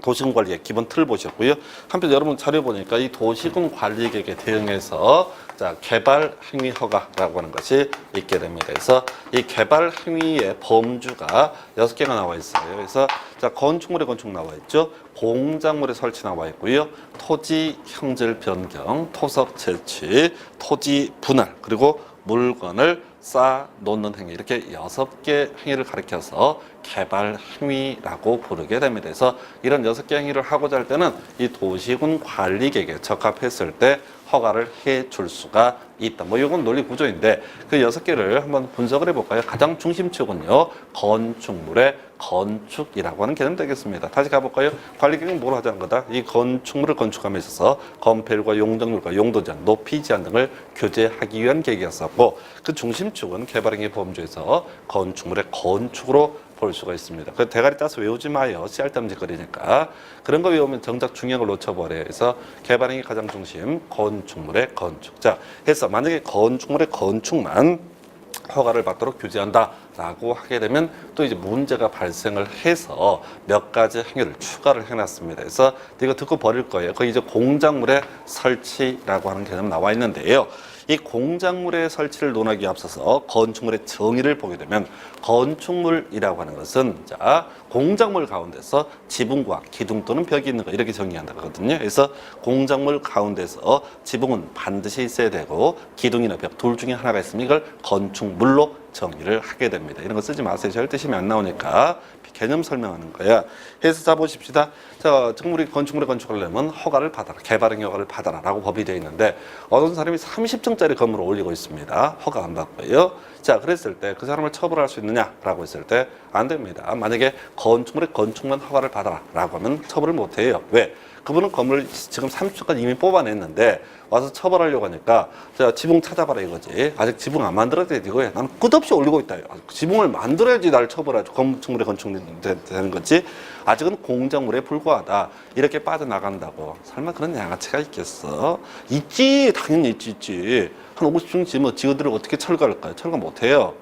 도시군 관리의 기본 틀을 보셨고요. 한편 여러분 자료 보니까 이 도시군 관리 계획에 대응해서 자 개발 행위 허가라고 하는 것이 있게 됩니다. 그래서 이 개발 행위의 범주가 6개가 나와 있어요. 그래서 자 건축물의 건축 나와 있죠. 공작물의 설치 나와 있고요. 토지 형질 변경, 토석 채취, 토지 분할 그리고 물건을 쌓아 놓는 행위 이렇게 6개 행위를 가리켜서 개발 행위라고 부르게 됩니다. 그래서 이런 6개 행위를 하고자 할 때는 이 도시군 관리 계획에 적합했을 때 허가를 해 줄 수가 있다. 뭐 이건 논리 구조인데 그 6개를 한번 분석을 해볼까요? 가장 중심축은요. 건축물의 건축이라고 하는 개념 되겠습니다. 다시 가볼까요? 관리 계획은 뭘 하자는 거다? 이 건축물을 건축함에 있어서 건폐율과 용적률과 용도 제한, 높이 제한 등을 규제하기 위한 계획이었었고 그 중심축은 개발행위 범주에서 건축물의 건축으로 볼 수가 있습니다. 그 대가리 따서 외우지 마요. 씨알땀짓거리니까. 그런 거 외우면 정작 중요한 걸 놓쳐버려요. 그래서 개발행위 가장 중심, 건축물의 건축. 자, 해서 만약에 건축물의 건축만 허가를 받도록 규제한다라고 하게 되면 또 이제 문제가 발생을 해서 몇 가지 행위를 추가를 해놨습니다. 그래서 이거 듣고 버릴 거예요. 그 이제 공작물의 설치라고 하는 개념 나와 있는데요. 이 공작물의 설치를 논하기에 앞서서 건축물의 정의를 보게 되면 건축물이라고 하는 것은 자 공작물 가운데서 지붕과 기둥 또는 벽이 있는 거 이렇게 정의한다거든요. 그래서 공작물 가운데서 지붕은 반드시 있어야 되고 기둥이나 벽 둘 중에 하나가 있으면 이걸 건축물로 정의를 하게 됩니다. 이런 거 쓰지 마세요. 절대 시험에 안 나오니까 개념 설명하는 거야. 해서 자 보십시다. 자, 건물이 건축물에 건축하려면 허가를 받아라. 개발행 허가를 받아라. 라고 법이 되어 있는데 어떤 사람이 30층짜리 건물을 올리고 있습니다. 허가 안 받고요. 자, 그랬을 때 그 사람을 처벌할 수 있느냐라고 했을 때 안 됩니다. 만약에 건축물의 건축만 허가를 받아라. 라고 하면 처벌을 못 해요. 왜? 그분은 건물 지금 30층까지 이미 뽑아냈는데 와서 처벌하려고 하니까 자 지붕 찾아봐라 이거지. 아직 지붕 안 만들어야 돼 이거야. 나는 끝없이 올리고 있다. 지붕을 만들어야지 날 처벌하죠. 건축물에 건축되는 거지. 아직은 공작물에 불과하다. 이렇게 빠져나간다고. 설마 그런 양아치가 있겠어? 있지. 당연히 있지. 한 50층 지면 지그들을 어떻게 철거할까요? 철거 못해요.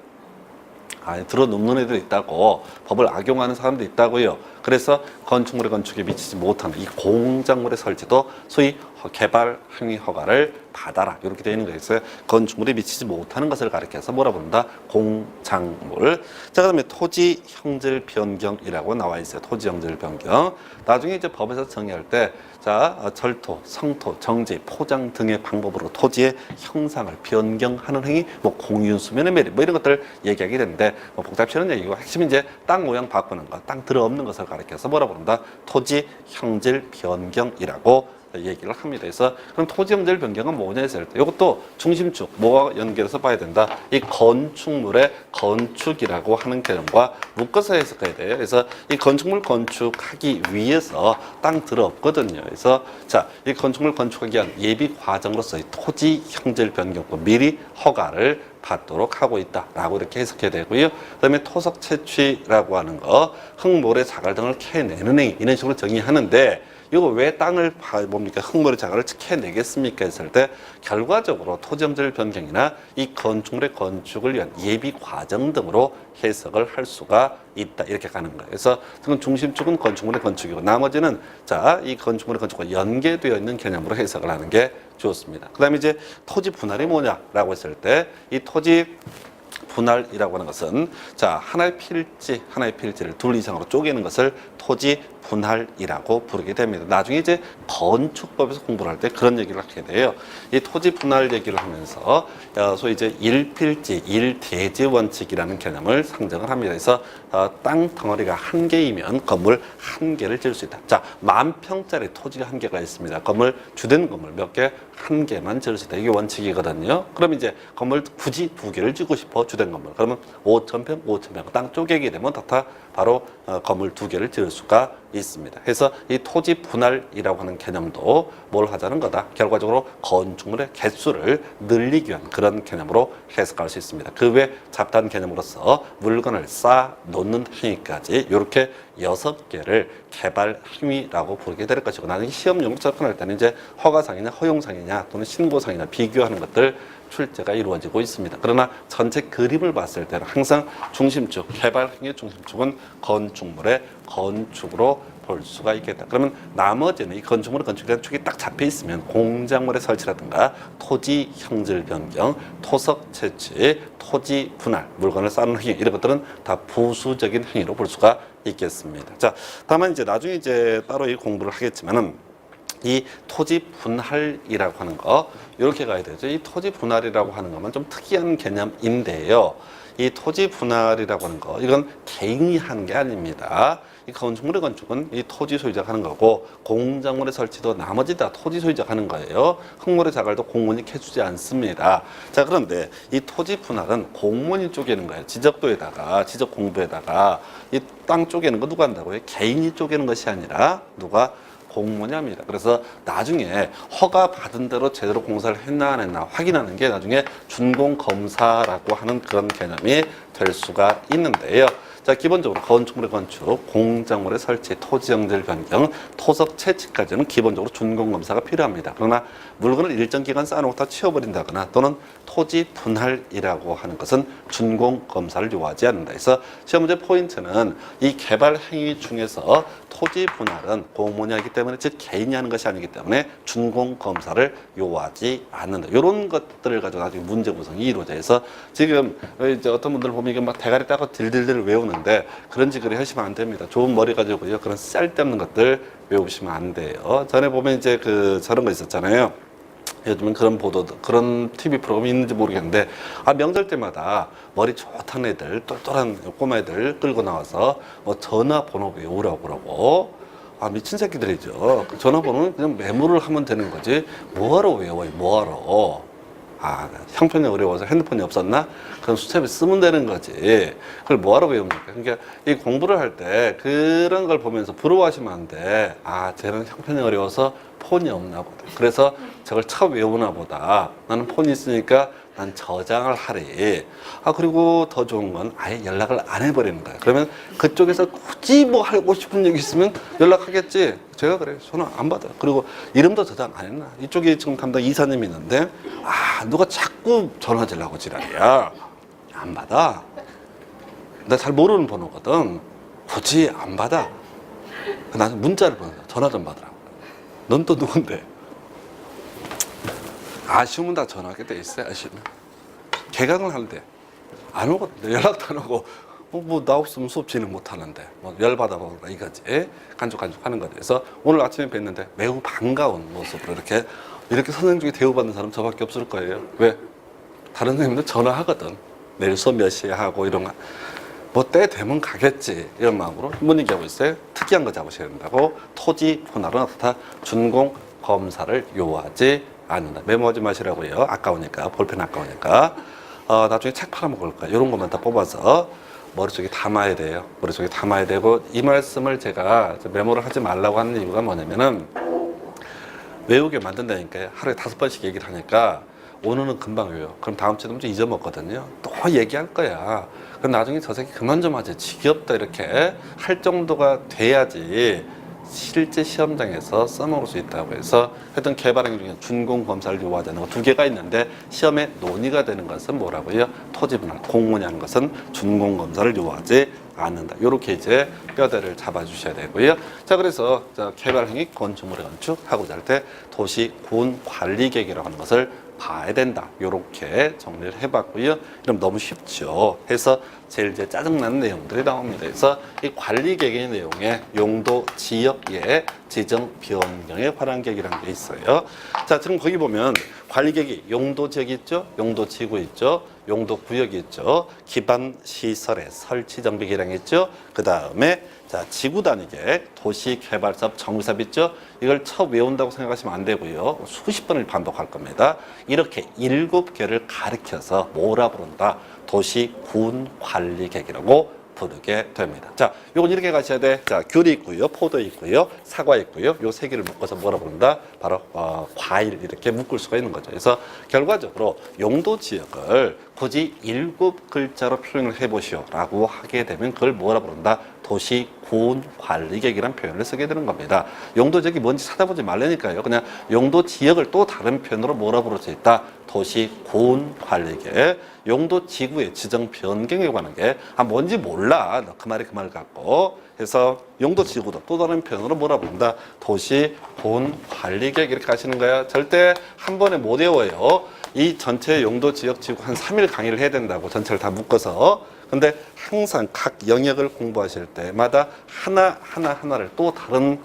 아니 들어눕는 애들 있다고 법을 악용하는 사람도 있다고요. 그래서 건축물의 건축에 미치지 못하는 이 공작물의 설치도 소위 개발 행위 허가를 받아라 이렇게 되어 있는 거였어요. 건축물에 미치지 못하는 것을 가리켜서 뭐라 부른다? 공작물. 자 그다음에 토지 형질 변경이라고 나와 있어요. 토지 형질 변경. 나중에 이제 법에서 정의할 때 자 절토, 성토, 정지, 포장 등의 방법으로 토지의 형상을 변경하는 행위, 뭐 공유 수면의 매립, 뭐 이런 것들 얘기하게 되는데 뭐 복잡치는 얘기고 핵심은 이제 땅 모양 바꾸는 것, 땅 들어없는 것을 가리켜서 뭐라 부른다? 토지 형질 변경이라고 얘기를 합니다. 그래서 그럼 토지 형질 변경은 뭐냐 했을 때 이것도 중심축 뭐와 연결해서 봐야 된다. 이 건축물의 건축이라고 하는 개념과 묶어서 해석해야 돼요. 그래서 이 건축물 건축하기 위해서 땅 들어없거든요. 그래서 자, 이 건축물 건축하기 위한 예비 과정으로서 이 토지 형질 변경과 미리 허가를 받도록 하고 있다라고 이렇게 해석해야 되고요. 그다음에 토석 채취라고 하는 거, 흙모래 자갈 등을 캐내는 행위 이런 식으로 정의하는데 이거 왜 땅을 뭡니까 흙모래 자갈을 캐내겠습니까 했을 때 결과적으로 토지형질 변경이나 이 건축물의 건축을 위한 예비 과정 등으로 해석을 할 수가 있다 이렇게 가는 거예요. 그래서 중심축은 건축물의 건축이고 나머지는 자 이 건축물의 건축과 연계되어 있는 개념으로 해석을 하는 게 좋습니다. 그다음에 이제 토지 분할이 뭐냐라고 했을 때 이 토지 분할이라고 하는 것은 자 하나의 필지를 둘 이상으로 쪼개는 것을 토지 분할이라고 부르게 됩니다. 나중에 이제 건축법에서 공부를 할 때 그런 얘기를 하게 돼요. 이 토지 분할 얘기를 하면서 소위 이제 일필지, 일대지 원칙이라는 개념을 상정을 합니다. 그래서 땅 덩어리가 한 개이면 건물 한 개를 지을 수 있다. 자, 10,000평짜리 토지가 한 개가 있습니다. 주된 건물 몇 개? 한 개만 지을 수 있다. 이게 원칙이거든요. 그럼 이제 건물 굳이 두 개를 짓고 싶어, 주된 건물. 그러면 5,000평 땅 쪼개게 되면 다 바로 건물 두 개를 지을 수가 있습니다. 그래서 이 토지 분할이라고 하는 개념도 뭘 하자는 거다. 결과적으로 건축물의 개수를 늘리기 위한 그런 개념으로 해석할 수 있습니다. 그 외 잡다한 개념으로서 물건을 쌓아 놓는 행위까지 이렇게 6개를 개발 행위라고 부르게 될 것이고, 나중에 시험용 접근할 때는 이제 허가상이냐 허용상이냐 또는 신고상이냐 비교하는 것들 출제가 이루어지고 있습니다. 그러나 전체 그림을 봤을 때는 항상 중심축, 개발 행위의 중심축은 건축물의 건축으로 볼 수가 있겠다. 그러면 나머지는 이 건축물의 건축에 축이 딱 잡혀 있으면 공작물의 설치라든가 토지 형질 변경, 토석 채취, 토지 분할, 물건을 쌓는 행위 이런 것들은 다 부수적인 행위로 볼 수가 있겠습니다. 자, 다만 이제 나중에 이제 따로 이 공부를 하겠지만은 이 토지 분할이라고 하는 거 이렇게 가야 되죠. 이 토지 분할이라고 하는 것만 좀 특이한 개념인데요. 이 토지 분할이라고 하는 거 이건 개인이 하는 게 아닙니다. 이 건축물의 건축은 이 토지 소유자가 하는 거고, 공작물의 설치도 나머지 다 토지 소유자가 하는 거예요. 흙물의 자갈도 공무원이 캐주지 않습니다. 자, 그런데 이 토지 분할은 공무원이 쪼개는 거예요. 지적 공부에다가 이 땅 쪼개는 거 누가 한다고요? 개인이 쪼개는 것이 아니라 누가? 공무원이 합니다. 그래서 나중에 허가 받은 대로 제대로 공사를 했나 안 했나 확인하는 게 나중에 준공검사라고 하는 그런 개념이 될 수가 있는데요. 자, 기본적으로 건축물의 건축, 공작물의 설치, 토지 형질 변경, 토석 채취까지는 기본적으로 준공검사가 필요합니다. 그러나 물건을 일정 기간 쌓아놓고 다 치워버린다거나 또는 토지 분할이라고 하는 것은 준공검사를 요하지 않는다. 그래서 시험 문제 포인트는 이 개발 행위 중에서 토지 분할은 공무원이 하기 때문에, 즉 개인이 하는 것이 아니기 때문에 준공검사를 요하지 않는다. 이런 것들을 가지고 나중에 문제 구성이 이루어져서 지금 이제 어떤 분들 보면 이게 막 대가리 따고 딜딜딜 외우는데 그런 짓을 하시면 안 됩니다. 좋은 머리 가지고요. 그런 쓸데없는 것들 외우시면 안 돼요. 전에 보면 이제 저런 거 있었잖아요. 요즘은 그런 그런 TV 프로그램이 있는지 모르겠는데, 명절 때마다 머리 좋다는 애들, 똘똘한 꼬마 애들 끌고 나와서 뭐 전화번호 외우라고 그러고, 미친 새끼들이죠. 그 전화번호는 그냥 메모를 하면 되는 거지. 뭐하러 외워요, 뭐하러. 형편이 어려워서 핸드폰이 없었나? 그럼 수첩에 쓰면 되는 거지. 그걸 뭐하러 외웁니까? 그러니까 이 공부를 할 때 그런 걸 보면서 부러워하시면 안 돼. 쟤는 형편이 어려워서 폰이 없나 보다. 그래서 저걸 처음 외우나 보다. 나는 폰이 있으니까 난 저장을 하리. 그리고 더 좋은 건 아예 연락을 안 해버리는 거야. 그러면 그쪽에서 굳이 뭐 하고 싶은 얘기 있으면 연락하겠지. 제가 그래요. 전화 안 받아요. 그리고 이름도 저장 안 했나. 이쪽에 지금 담당 이사님이 있는데 누가 자꾸 전화 주려고 지랄이야. 안 받아. 나 잘 모르는 번호거든. 굳이 안 받아. 나는 문자를 보낸다. 전화 좀 받으라고. 넌 또 누군데? 아쉬우면 다 전화하게 돼 있어요. 아쉬우면 개강을 하는데 안 오거든요. 연락도 안 오고 나 없으면 수업 진행 못 하는데 열받아 보라 이거지. 간죽 하는 거죠. 그래서 오늘 아침에 뵀는데 매우 반가운 모습으로 이렇게 선생님 중에 대우받는 사람 저밖에 없을 거예요. 왜? 다른 선생님들 전화하거든. 내일 수업 몇 시에 하고 이런 거. 때 되면 가겠지 이런 마음으로 한번 얘기하고 있어요. 특이한 거 잡으셔야 된다고. 토지 분할은 다 준공 검사를 요하지 않는다. 메모하지 마시라고요. 아까우니까, 볼펜 아까우니까. 나중에 책 팔아먹을 거야. 이런 것만 다 뽑아서 머릿속에 담아야 돼요. 머릿속에 담아야 되고, 이 말씀을 제가 메모를 하지 말라고 하는 이유가 뭐냐면은 외우게 만든다니까요. 하루에 5번씩 얘기를 하니까 오늘은 금방 외워. 그럼 다음 주에 좀 잊어먹거든요. 또 얘기할 거야. 그럼 나중에 저 새끼 그만 좀 하지. 지겹다 이렇게 할 정도가 돼야지 실제 시험장에서 써먹을 수 있다고 해서 하여튼 개발행 중에 준공검사를 요하자는 거 2개가 있는데, 시험에 논의가 되는 것은 뭐라고요? 토지분할, 공무원이 하는 것은 준공검사를 요하지 않는다. 이렇게 이제 뼈대를 잡아주셔야 되고요. 자, 그래서 개발행위 건축물의 건축 하고자 할 때 도시군관리계획이라고 하는 것을 봐야 된다. 이렇게 정리를 해봤고요. 그럼 너무 쉽죠. 해서 제일 이제 짜증나는 내용들이 나옵니다. 그래서 이 관리계획의 내용에 용도 지역의 지정 변경에 관한 계획이라는 게 있어요. 자, 지금 거기 보면 관리계획이 용도 지역이 있죠, 용도 지구 있죠, 용도 구역이 있죠, 기반 시설의 설치 정비 계획이 있죠. 그 다음에 자, 지구 단위 계획, 도시 개발 사업 정비 사업 있죠. 이걸 처음 외운다고 생각하시면 안 되고요. 수십 번을 반복할 겁니다. 이렇게 7개를 가리켜서 뭐라 부른다? 도시군 관리 계획이라고 부르게 됩니다. 자, 요건 이렇게 가셔야 돼. 자, 귤이 있고요, 포도 있고요, 사과 있고요. 요 세 개를 묶어서 뭐라 부른다? 바로 과일 이렇게 묶을 수가 있는 거죠. 그래서 결과적으로 용도 지역을 굳이 7글자로 표현을 해보시오라고 하게 되면 그걸 뭐라 부른다? 도시군 관리 계획이라는 표현을 쓰게 되는 겁니다. 용도 지역이 뭔지 찾아보지 말라니까요. 그냥 용도 지역을 또 다른 표현으로 뭐라 부를 수 있다? 도시군 관리 계획. 용도 지구의 지정 변경에 관한 게 뭔지 몰라. 너 그 말이 그 말 같고. 해서 용도 지구도 또 다른 표현으로 뭐라 부른다? 도시군 관리 계획 이렇게 하시는 거야. 절대 한 번에 못 외워요. 이 전체 용도 지역 지구 한 3일 강의를 해야 된다고 전체를 다 묶어서. 근데 항상 각 영역을 공부하실 때마다 하나를 또 다른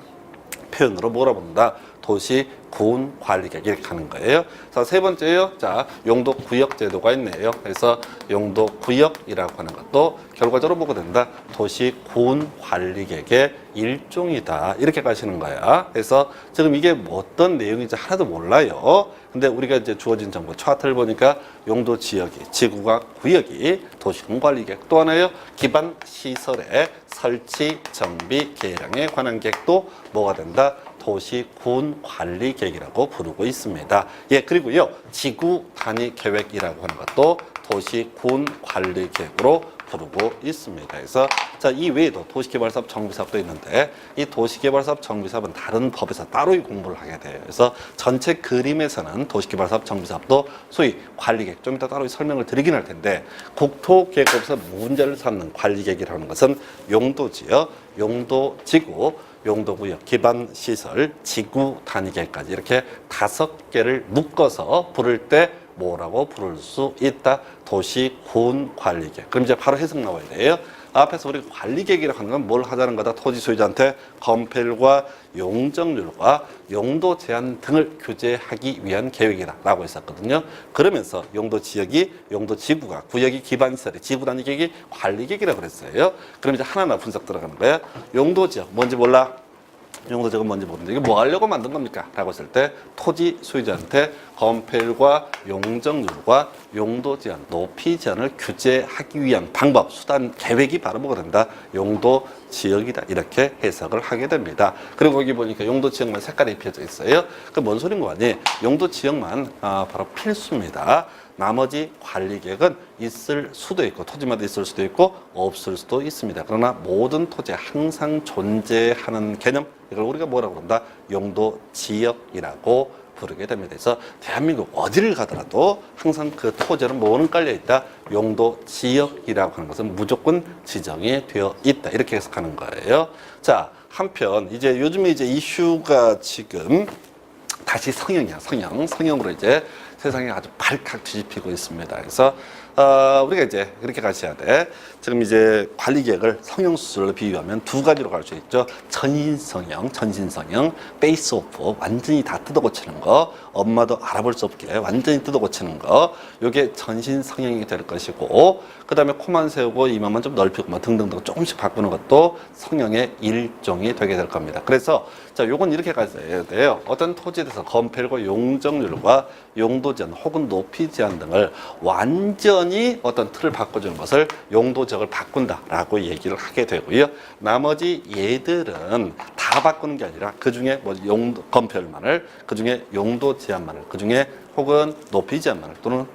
표현으로 뭐라 부른다? 도시군 관리 계획 이렇게 하는 거예요. 자, 세 번째요. 자, 용도 구역 제도가 있네요. 그래서 용도 구역이라고 하는 것도 결과적으로 뭐가 된다? 도시군 관리 계획의 일종이다. 이렇게 가시는 거야. 그래서 지금 이게 뭐 어떤 내용인지 하나도 몰라요. 근데 우리가 이제 주어진 정보 차트를 보니까 용도 지역이, 지구가 구역이 도시군 관리 계획, 또 하나요. 기반 시설의 설치, 정비, 개량에 관한 계획도 뭐가 된다? 도시군 관리 계획이라고 부르고 있습니다. 예, 그리고요, 지구 단위 계획이라고 하는 것도 도시군 관리 계획으로 부르고 있습니다. 그래서 자, 이 외에도 도시개발사업 정비사업도 있는데 이 도시개발사업 정비사업은 다른 법에서 따로 공부를 하게 돼요. 그래서 전체 그림에서는 도시개발사업 정비사업도 소위 관리계획, 좀 이따 따로 설명을 드리긴 할 텐데 국토계획법에서 문제를 삼는 관리계획이라는 것은 용도지역, 용도지구, 용도구역, 기반시설, 지구 단위계획까지 이렇게 5개를 묶어서 부를 때 뭐라고 부를 수 있다? 도시군 관리계획. 그럼 이제 바로 해석 나와야 돼요. 앞에서 우리 관리계획이라고 하는 건 뭘 하자는 거다? 토지 소유자한테 건폐율과 용적률과 용도 제한 등을 규제하기 위한 계획이라고 했었거든요. 그러면서 용도 지역이, 용도 지구가, 구역이 기반시설이, 지구 단위 계획이 관리계획이라고 그랬어요. 그럼 이제 하나하나 분석 들어가는 거야. 용도 지역, 뭔지 몰라? 용도 지역은 뭔지 모르는데 이게 뭐 하려고 만든 겁니까? 라고 했을 때 토지 소유자한테 건폐율과 용적률과 용도 제한, 높이 제한을 규제하기 위한 방법, 수단, 계획이 바로 뭐가 된다? 용도 지역이다. 이렇게 해석을 하게 됩니다. 그리고 거기 보니까 용도 지역만 색깔이 입혀져 있어요. 그 뭔 소린 거 아니? 용도 지역만 바로 필수입니다. 나머지 관리 계획은 있을 수도 있고 토지마다 있을 수도 있고 없을 수도 있습니다. 그러나 모든 토지에 항상 존재하는 개념, 이걸 우리가 뭐라고 그런다? 용도 지역이라고 부르게 됩니다. 그래서 대한민국 어디를 가더라도 항상 그 토지는 뭐는 깔려 있다? 용도 지역이라고 하는 것은 무조건 지정이 되어 있다. 이렇게 해석하는 거예요. 자, 한편 이제 요즘에 이제 이슈가 지금 다시 성형이야. 성형으로 이제 세상에 아주 발칵 뒤집히고 있습니다. 그래서 우리가 이제 그렇게 가셔야 돼. 지금 이제 관리 계획을 성형 수술로 비유하면 두 가지로 갈 수 있죠. 전신성형, 페이스 오프, 완전히 다 뜯어 고치는 거, 엄마도 알아볼 수 없게 완전히 뜯어 고치는 거, 요게 전신 성형이 될 것이고, 그 다음에 코만 세우고 이마만 좀 넓히고 뭐 등등등 조금씩 바꾸는 것도 성형의 일종이 되게 될 겁니다. 그래서 자, 요건 이렇게 가셔야 돼요. 어떤 토지에 대해서 건폐율과 용적률과 용도 제한 혹은 높이 제한 등을 완전히 어떤 틀을 바꿔주는 것을 용도 지역을 바꾼다라고 얘기를 하게 되고요. 나머지 얘들은 다 바꾸는 게 아니라 그 중에 뭐 용도 건폐율만을, 그 중에 용도 제한만을, 그 중에 혹은 높이 제한만을 또는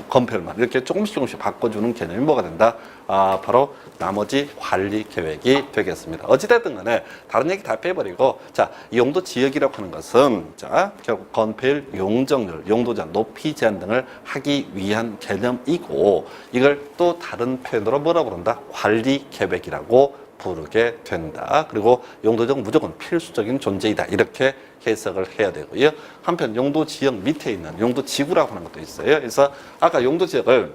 건폐율만 이렇게 조금씩 바꿔주는 개념이 뭐가 된다? 바로 나머지 관리 계획이 되겠습니다. 어찌됐든 간에 다른 얘기 다 빼버리고, 자, 이 용도 지역이라고 하는 것은 자, 결국 건폐율, 용적률, 용도 제한, 높이 제한 등을 하기 위한 개념이고, 이걸 또 다른 표현으로 뭐라고 그런다? 관리 계획이라고 부르게 된다. 그리고 용도지역은 무조건 필수적인 존재이다. 이렇게 해석을 해야 되고요. 한편 용도지역 밑에 있는 용도지구라고 하는 것도 있어요. 그래서 아까 용도지역을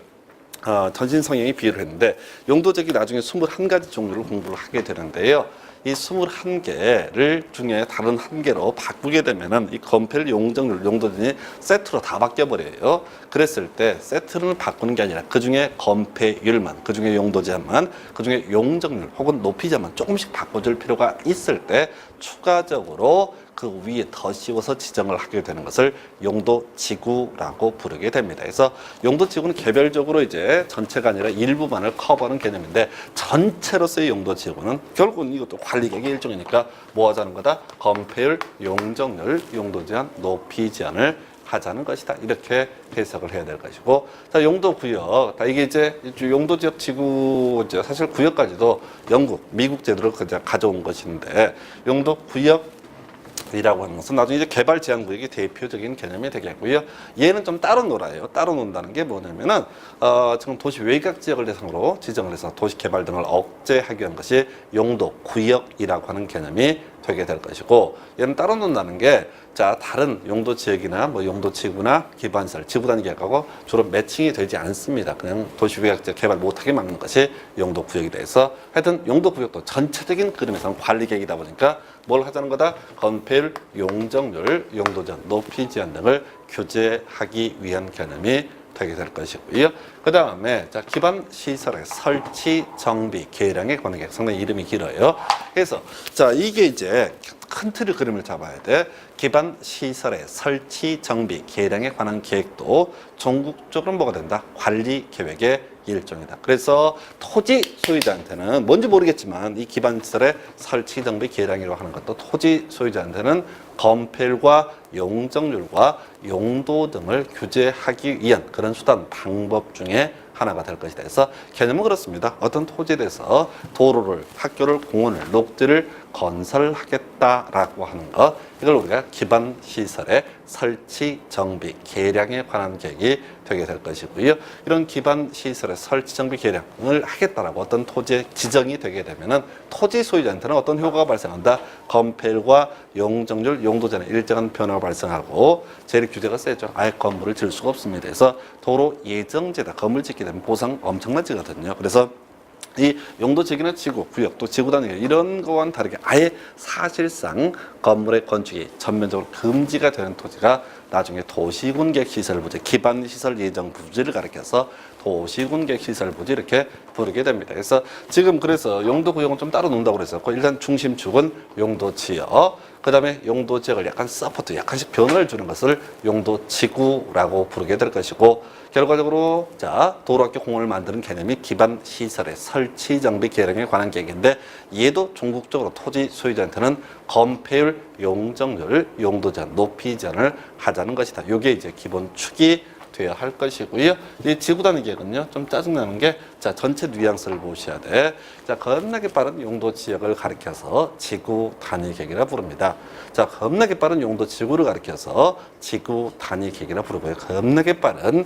전신 성향이 비유를 했는데 용도지역이 나중에 21가지 종류를 공부를 하게 되는데요. 이 21개를 중에 다른 한 개로 바꾸게 되면은 이 건폐율, 용적률, 용도진이 세트로 다 바뀌어 버려요. 그랬을 때 세트를 바꾸는 게 아니라 그 중에 건폐율만, 그 중에 용도제만, 그 중에 용적률 혹은 높이제만 조금씩 바꿔줄 필요가 있을 때 추가적으로 그 위에 더 씌워서 지정을 하게 되는 것을 용도지구라고 부르게 됩니다. 그래서 용도지구는 개별적으로 이제 전체가 아니라 일부만을 커버하는 개념인데 전체로서의 용도지구는 결국은 이것도 관리계획의 일종이니까 뭐 하자는 거다? 건폐율, 용적률, 용도제한, 높이 제한을 하자는 것이다. 이렇게 해석을 해야 될 것이고, 자, 용도구역. 이게 이제 용도지역 지구, 사실 구역까지도 영국, 미국 제도를 그냥 가져온 것인데, 용도구역 이라고 하는 것은 나중에 이제 개발 제한 구역이 대표적인 개념이 되겠고요. 얘는 좀 따로 놀아요. 따로 논다는 게 뭐냐면은 지금 도시 외곽 지역을 대상으로 지정을 해서 도시 개발 등을 억제하기 위한 것이 용도 구역이라고 하는 개념이 되게 될 것이고, 얘는 따로 논다는 게 자, 다른 용도 지역이나 뭐 용도 지구나 기반시설, 지구 단위 계획하고 주로 매칭이 되지 않습니다. 그냥 도시 외곽 지역 개발 못하게 막는 것이 용도 구역이 돼서 하여튼 용도 구역도 전체적인 그림에서는 관리 계획이다 보니까 뭘 하자는 거다? 건폐율, 용적률, 용도제한, 높이 제한 등을 규제하기 위한 개념이 되게 될 것이고요. 그 다음에 자, 기반 시설의 설치, 정비, 계량에 관한 계획. 상당히 이름이 길어요. 그래서 자, 이게 이제 큰 틀의 그림을 잡아야 돼. 기반 시설의 설치, 정비, 계량에 관한 계획도 전국적으로 뭐가 된다? 관리 계획의 일종이다. 그래서 토지 소유자한테는 뭔지 모르겠지만 이 기반 시설의 설치, 정비, 계량이라고 하는 것도 토지 소유자한테는 건폐율과 용적률과 용도 등을 규제하기 위한 그런 수단, 방법 중에 하나가 될 것이다. 그래서 개념은 그렇습니다. 어떤 토지에 대해서 도로를, 학교를, 공원을, 녹지를 건설하겠다라고 하는 것, 이걸 우리가 기반 시설의 설치, 정비, 계량에 관한 계획이 되게 될 것이고요. 이런 기반 시설의 설치, 정비, 계량을 하겠다라고 어떤 토지에 지정이 되게 되면은 토지 소유자한테는 어떤 효과가 발생한다? 건폐율과 용적률, 용도제한에 일정한 변화가 발생하고 재력 규제가 세죠. 아예 건물을 지을 수가 없습니다. 그래서 도로 예정제다. 건물 짓게 되면 보상 엄청나지거든요. 그래서 이 용도지역이나 지구, 구역, 또 지구 단위 이런 거와는 다르게 아예 사실상 건물의 건축이 전면적으로 금지가 되는 토지가 나중에 도시군객시설부지, 기반시설 예정 부지를 가리켜서 도시군객시설부지 이렇게 부르게 됩니다. 그래서 지금 그래서 용도구역은 좀 따로 논다고 그랬었고, 일단 중심축은 용도지역, 그 다음에 용도지역을 약간 서포트, 약간씩 변화를 주는 것을 용도지구라고 부르게 될 것이고, 결과적으로 자, 도로학교 공원을 만드는 개념이 기반 시설의 설치, 정비, 계량에 관한 계획인데, 얘도 전국적으로 토지 소유자한테는 건폐율, 용적률, 용도 제한, 높이 제한을 하자는 것이다. 이게 이제 기본 축이 되어야 할 것이고요. 이 지구 단위 계획은요, 좀 짜증나는 게, 자, 전체 뉘앙스를 보셔야 돼. 자, 겁나게 빠른 용도 지역을 가리켜서 지구 단위 계획이라 부릅니다. 자, 겁나게 빠른 용도 지구를 가리켜서 지구 단위 계획이라 부르고요. 겁나게 빠른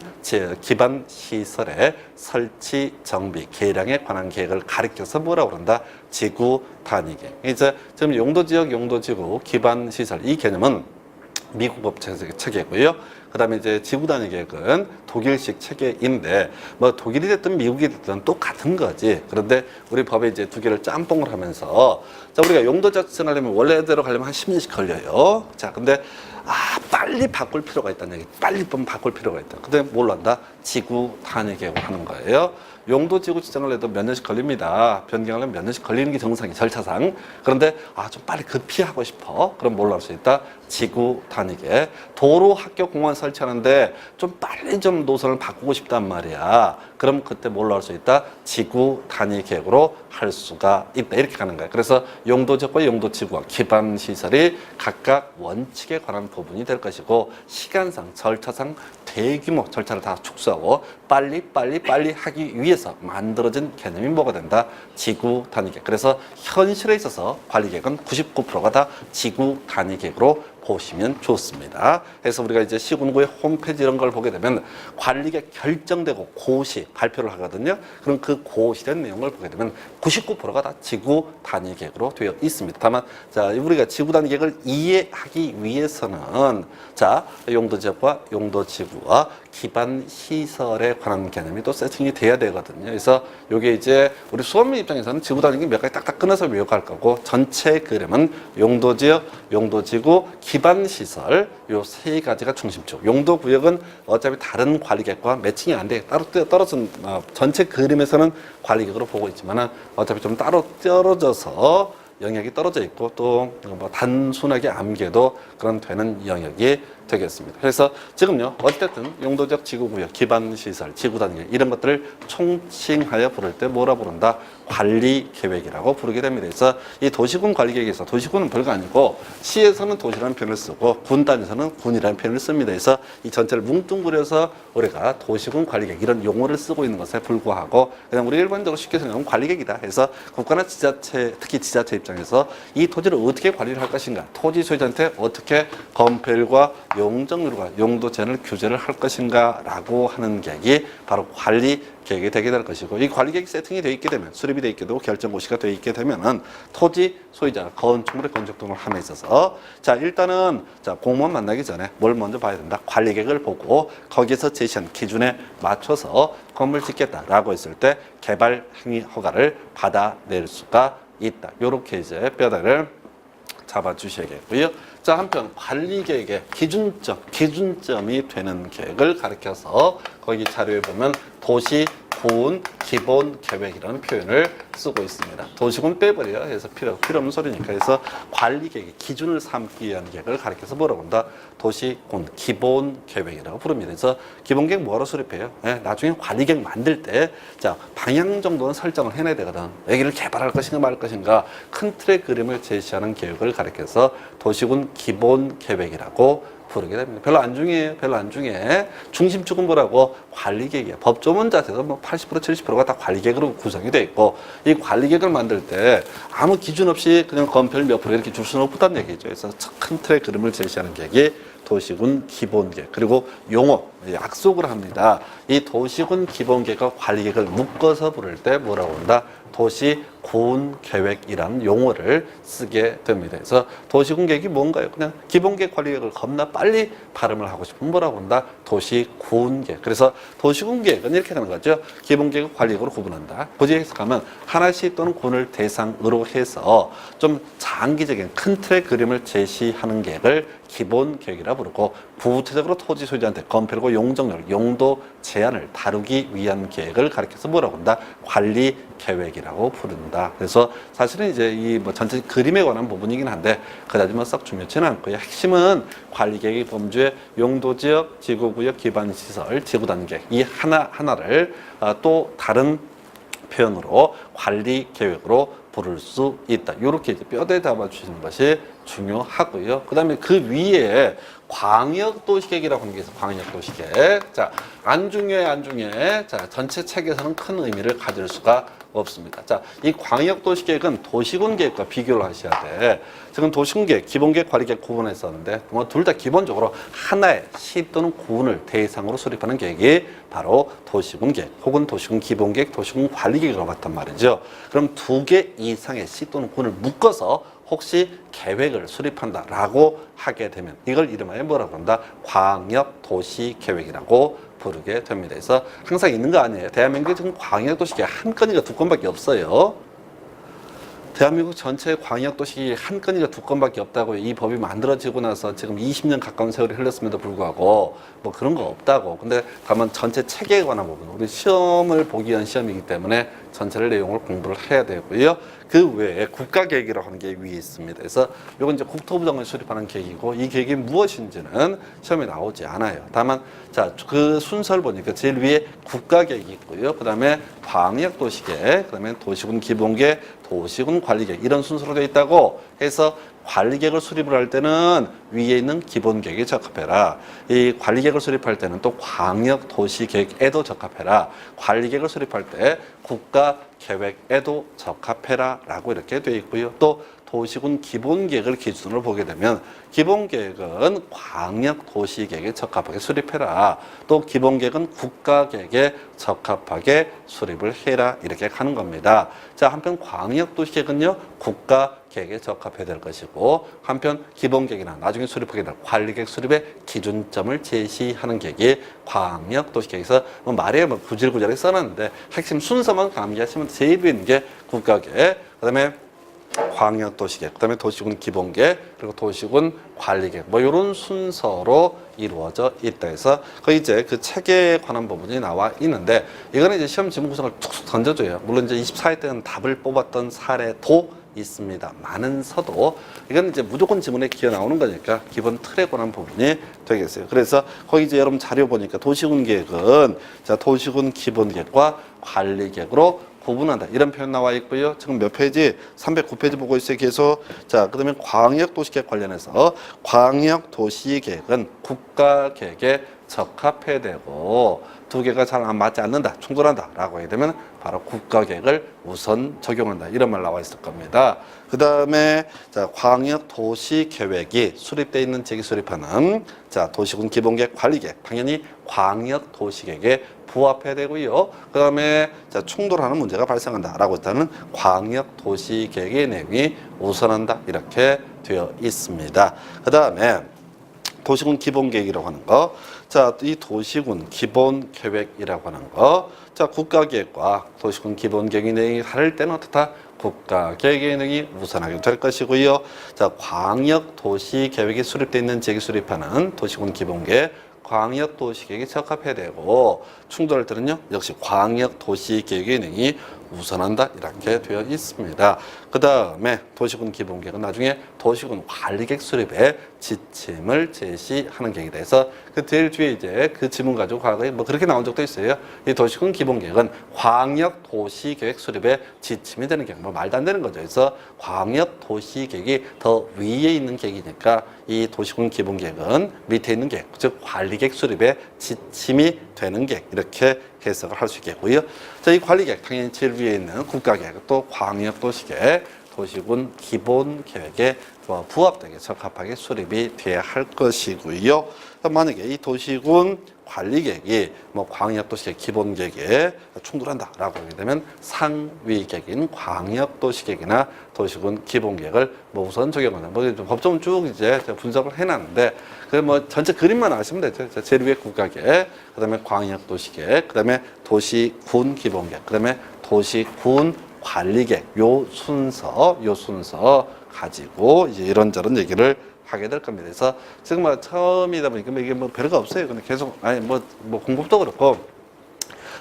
기반 시설의 설치, 정비, 계량에 관한 계획을 가리켜서 뭐라고 그런다? 지구 단위 계획. 이제 지금 용도 지역, 용도 지구, 기반 시설 이 개념은 미국 법 체계고요. 그 다음에 이제 지구 단위 계획은 독일식 체계인데, 뭐 독일이 됐든 미국이 됐든 똑같은 거지. 그런데 우리 법에 이제 두 개를 짬뽕을 하면서, 자, 우리가 용도 작성하려면 원래대로 가려면 한 10년씩 걸려요. 자, 근데 빨리 바꿀 필요가 있다는 얘기. 빨리 바꿀 필요가 있다. 근데 뭘로 한다? 지구 단위 계획을 하는 거예요. 용도 지구 지정을 해도 몇 년씩 걸립니다. 변경하려면 몇 년씩 걸리는 게 정상이 절차상. 그런데 좀 빨리 급히 하고 싶어. 그럼 뭘로 할 수 있다? 지구 단위계. 도로, 학교, 공원 설치하는데 좀 빨리 좀 노선을 바꾸고 싶단 말이야. 그럼 그때 뭘로 할 수 있다? 지구 단위 계획으로 할 수가 있다. 이렇게 가는 거야. 그래서 용도 지역과 용도 지구와 기반 시설이 각각 원칙에 관한 부분이 될 것이고, 시간상, 절차상 대규모 절차를 다 축소하고 빨리 하기 위해서 만들어진 개념이 뭐가 된다? 지구 단위 계획. 그래서 현실에 있어서 관리 계획은 99%가 다 지구 단위 계획으로 보시면 좋습니다. 그래서 우리가 이제 시군구의 홈페이지 이런 걸 보게 되면 관리계 결정되고 고시 발표를 하거든요. 그럼 그 고시된 내용을 보게 되면 99%가 다 지구 단위 계획으로 되어 있습니다. 다만 자 우리가 지구 단위 계획을 이해하기 위해서는 자 용도지역과 용도지구와 기반 시설에 관한 개념이 또 세팅이 돼야 되거든요. 그래서 이게 이제 우리 수험생 입장에서는 지구 단위 계획 몇 가지 딱딱 끊어서 외워갈 거고 전체 그림은 용도지역, 용도지구, 기반시설 요 세 가지가 중심적. 용도구역은 어차피 다른 관리계획과 매칭이 안 돼. 따로 떨어진 전체 그림에서는 관리계획으로 보고 있지만 어차피 좀 따로 떨어져서 영역이 떨어져 있고 또 뭐 단순하게 암기해도 그런 되는 영역이 되겠습니다. 그래서 지금요 어쨌든 용도적 지구구역, 기반시설, 지구단계 이런 것들을 총칭하여 부를 때 뭐라 부른다? 관리계획이라고 부르게 됩니다. 그래서 이 도시군 관리계획에서 도시군은 별거 아니고 시에서는 도시라는 표현을 쓰고 군 단위에서는 군이라는 표현을 씁니다. 그래서 이 전체를 뭉뚱그려서 우리가 도시군 관리계획 이런 용어를 쓰고 있는 것에 불구하고 그냥 우리 일반적으로 쉽게 생각하면 관리계획이다. 그래서 국가나 지자체, 특히 지자체 입장에서 이 토지를 어떻게 관리를 할 것인가, 토지 소유자한테 어떻게 검별과 용적률과 용도 제한을 규제를 할 것인가라고 하는 계획이 바로 관리 계획이 되게 될 것이고 이 관리 계획 세팅이 되어 있게 되면 수립이 되어 있게 되고 결정고시가 되어 있게 되면은 토지 소유자가 건축물의 건축 등을 함에 있어서 자 일단은 자 공무원 만나기 전에 뭘 먼저 봐야 된다 관리 계획을 보고 거기에서 제시한 기준에 맞춰서 건물 짓겠다라고 했을 때 개발 행위 허가를 받아낼 수가 있다. 요렇게 이제 뼈다를 잡아 주셔야겠고요. 자, 한편 관리 계획의 기준점이 되는 계획을 가리켜서 거기 자료에 보면 도시 군 기본 계획이라는 표현을 쓰고 있습니다. 도시군 빼버려요. 그래서 필요 없는 소리니까. 그래서 관리 계획의 기준을 삼기 위한 계획을 가리켜서 뭐라고 한다? 도시군 기본 계획이라고 부릅니다. 그래서 기본 계획 뭐하러 수립해요? 네, 나중에 관리 계획 만들 때 자 방향 정도는 설정을 해내야 되거든. 여기를 개발할 것인가 말 것인가 큰 틀의 그림을 제시하는 계획을 가리켜서 도시군 기본 계획이라고 부르게 됩니다. 별로 안 중요해요. 별로 안 중요해. 중심축은 뭐라고? 관리계획이야. 법조문 자체도 뭐 80% 70%가 다 관리계획으로 구성이 돼 있고 이 관리계획을 만들 때 아무 기준 없이 그냥 건별 몇 프로 이렇게 줄 수는 없다는 얘기죠. 그래서 큰 틀의 그림을 제시하는 계획이 도시군 기본계획. 그리고 용어, 약속을 합니다. 이 도시군 기본계획과 관리계획을 묶어서 부를 때 뭐라고 한다? 도시군 계획이라는 용어를 쓰게 됩니다. 그래서 도시군 계획이 뭔가요? 그냥 기본계획 관리계획을 겁나 빨리 발음을 하고 싶으면 뭐라고 한다? 도시군 계획. 그래서 도시군 계획은 이렇게 되는 거죠. 기본계획 관리계획으로 구분한다. 굳이 해석하면 하나시 또는 군을 대상으로 해서 좀 장기적인 큰 틀의 그림을 제시하는 계획을 기본 계획이라 부르고 구체적으로 토지 소유자한테 건폐고 용적률, 용도 제한을 다루기 위한 계획을 가리켜서 뭐라고 한다? 관리 계획이라고 부른다. 그래서 사실은 이제 이 뭐 전체 그림에 관한 부분이긴 한데 그다지 뭐 썩 중요치는 않고요. 핵심은 관리 계획의 범주에 용도지역, 지구구역, 기반시설, 지구단계 이 하나를 또 다른 표현으로 관리 계획으로 부를 수 있다. 이렇게 이제 뼈대 잡아 주시는 것이 중요하고요. 그 다음에 그 위에 광역도시계획이라고 하는 게 있어요. 광역도시계획. 자, 안 중요해. 자, 전체 책에서는 큰 의미를 가질 수가 없습니다. 자, 이 광역도시계획은 도시군 계획과 비교를 하셔야 돼. 지금 도시군 계획, 기본계획, 관리계획 구분했었는데 뭐 둘 다 기본적으로 하나의 시 또는 군을 대상으로 수립하는 계획이 바로 도시군 계획 혹은 도시군 기본계획, 도시군 관리계획과 같단 말이죠. 그럼 두 개 이상의 시 또는 군을 묶어서 혹시 계획을 수립한다라고 하게 되면 이걸 이름하여 뭐라고 한다? 광역도시계획이라고 부르게 됩니다. 그래서 항상 있는 거 아니에요. 대한민국에 지금 광역도시계획 한 건이가 두 건밖에 없어요. 대한민국 전체 광역도시 한 건이가 두 건밖에 없다고요. 이 법이 만들어지고 나서 지금 20년 가까운 세월이 흘렀음에도 불구하고 뭐 그런 거 없다고. 근데 다만 전체 체계에 관한 부분, 우리 시험을 보기 위한 시험이기 때문에 전체를 내용을 공부를 해야 되고요. 그 외에 국가계획이라고 하는 게 위에 있습니다. 그래서 이건 이제 국토부장관이 수립하는 계획이고 이 계획이 무엇인지는 시험에 나오지 않아요. 다만 자, 그 순서를 보니까 제일 위에 국가계획이 있고요. 그 다음에 광역도시계획, 그 다음에 도시군 기본계획, 도시군 관리계획 이런 순서로 되어 있다고 해서 관리계획을 수립을 할 때는 위에 있는 기본계획에 적합해라. 이 관리계획을 수립할 때는 또 광역도시계획에도 적합해라. 관리계획을 수립할 때 국가계획에도 적합해라 라고 이렇게 되어 있고요. 또 도시군 기본계획을 기준으로 보게 되면 기본계획은 광역도시계획에 적합하게 수립해라. 또 기본계획은 국가계획에 적합하게 수립을 해라. 이렇게 가는 겁니다. 자, 한편 광역도시계획은요. 국가계획에 적합해야 될 것이고 한편 기본계획이나 나중에 수립하게 될 관리계획 수립의 기준점을 제시하는 계획이 광역도시계획에서 뭐 말에 뭐 구질구질하게 써놨는데 핵심 순서만 감기하시면 제일 위에 있는 게 국가계획, 그다음에 광역도시계획, 그다음에 도시군 기본계획, 그리고 도시군 관리계획, 뭐 이런 순서로 이루어져 있다 해서 그 이제 그 책에 관한 부분이 나와 있는데 이거는 이제 시험 지문 구성을 툭툭 던져줘요. 물론 이제 24회 때는 답을 뽑았던 사례도 있습니다. 많은서도 이건 이제 무조건 지문에 기어 나오는 거니까 기본 틀에 관한 부분이 되겠어요. 그래서 거기 이제 여러분 자료 보니까 도시군 계획은 자 도시군 기본계획과 관리계획으로 구분한다. 이런 표현 나와 있고요. 지금 몇 페이지? 309페이지 보고 있어요. 계속. 자, 그다음에 광역도시계획 관련해서 광역도시계획은 국가계획에 적합해야 되고 두 개가 잘 안 맞지 않는다, 충돌한다라고 하게 되면 바로 국가계획을 우선 적용한다. 이런 말 나와 있을 겁니다. 그 다음에 자 광역도시계획이 수립되어 있는 지역이 수립하는 자 도시군 기본계획 관리계획 당연히 광역도시계획에 부합해야 되고요. 그 다음에 자 충돌하는 문제가 발생한다라고 했다는 광역도시계획의 내용이 우선한다. 이렇게 되어 있습니다. 그 다음에 도시군 기본계획이라고 하는 거. 자, 이 도시군 기본계획이라고 하는 거. 자, 국가계획과 도시군 기본계획의 내용이 다를 때는 어떻다? 국가계획의 내용이 우선하게 될 것이고요. 자, 광역도시계획이 수립되어 있는 지역이 수립하는 도시군 기본계획, 광역도시계획에 적합해야 되고 충돌할 때는요. 역시 광역도시계획의 내용이 우선한다. 이렇게 되어 있습니다. 그 다음에 도시군 기본계획은 나중에 도시군 관리계획 수립에 지침을 제시하는 계획에 대해서 그 제일 뒤에 이제 그 지문 가지고 과거에 뭐 그렇게 나온 적도 있어요. 이 도시군 기본계획은 광역도시계획 수립에 지침이 되는 계획. 뭐 말도 안 되는 거죠. 그래서 광역도시계획이 더 위에 있는 계획이니까 이 도시군 기본계획은 밑에 있는 계획, 즉 관리계획 수립에 지침이 되는 계획. 이렇게 해석을 할 수 있겠고요. 자, 이 관리계획 당연히 제일 위에 있는 국가계획, 또 광역도시계획, 도시군 기본계획에 부합되게 적합하게 수립이 돼야 할 것이고요. 만약에 이 도시군 관리계획이 뭐 광역도시계획 기본계획에 충돌한다라고 하게 되면 상위 계획인 광역도시계획이나 도시군 기본계획을 뭐 우선 적용하는 뭐 법정은 쭉 이제 분석을 해놨는데 그 뭐 전체 그림만 아시면 되죠. 제일 위에 국가계획, 그다음에 광역도시계획, 그다음에 도시군 기본계획, 그다음에 도시군 관리계획 요 순서 가지고 이제 이런저런 얘기를 하게 될 겁니다. 그래서 지금 뭐 처음이다 보니까 이게 뭐 별거 없어요. 근데 계속 아니 뭐 공부도 그렇고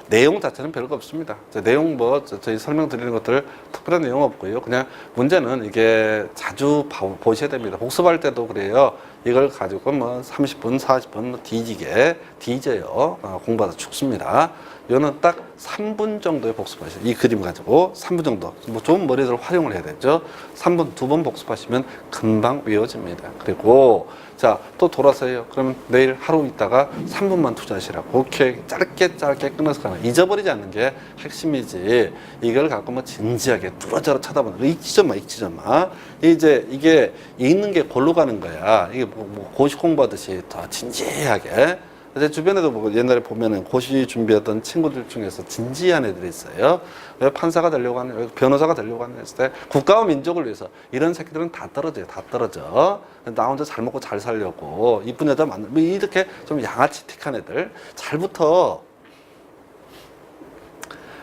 내용 자체는 별거 없습니다. 내용 뭐 저희 설명드리는 것들 특별한 내용 없고요. 그냥 문제는 이게 자주 보셔야 됩니다. 복습할 때도 그래요. 이걸 가지고 뭐 30분, 40분 뒤지게 뒤져요. 공부하다 죽습니다. 이거는 딱 3분 정도의 복습하시죠. 이 그림 가지고 3분 정도. 뭐 좋은 머리를 활용을 해야 되죠. 3분, 2번 복습하시면 금방 외워집니다. 그리고 자, 또 돌아서요. 그러면 내일 하루 있다가 3분만 투자하시라고. 그렇게 짧게 끊어서 가는. 잊어버리지 않는 게 핵심이지. 이걸 갖고 뭐 진지하게 뚫어져라 쳐다보는 거. 잊지 마. 이제 이게 읽는 게 골로 가는 거야. 이게 뭐 고시 공부하듯이 더 진지하게. 제 주변에도 뭐 옛날에 보면은 고시 준비하던 친구들 중에서 진지한 애들이 있어요. 왜 판사가 되려고 하는, 왜 변호사가 되려고 하는 했을 때 국가와 민족을 위해서 이런 새끼들은 다 떨어져요. 다 떨어져. 나 혼자 잘 먹고 잘 살려고 이쁜 여자 만나. 뭐 이렇게 좀 양아치틱한 애들 잘 붙어.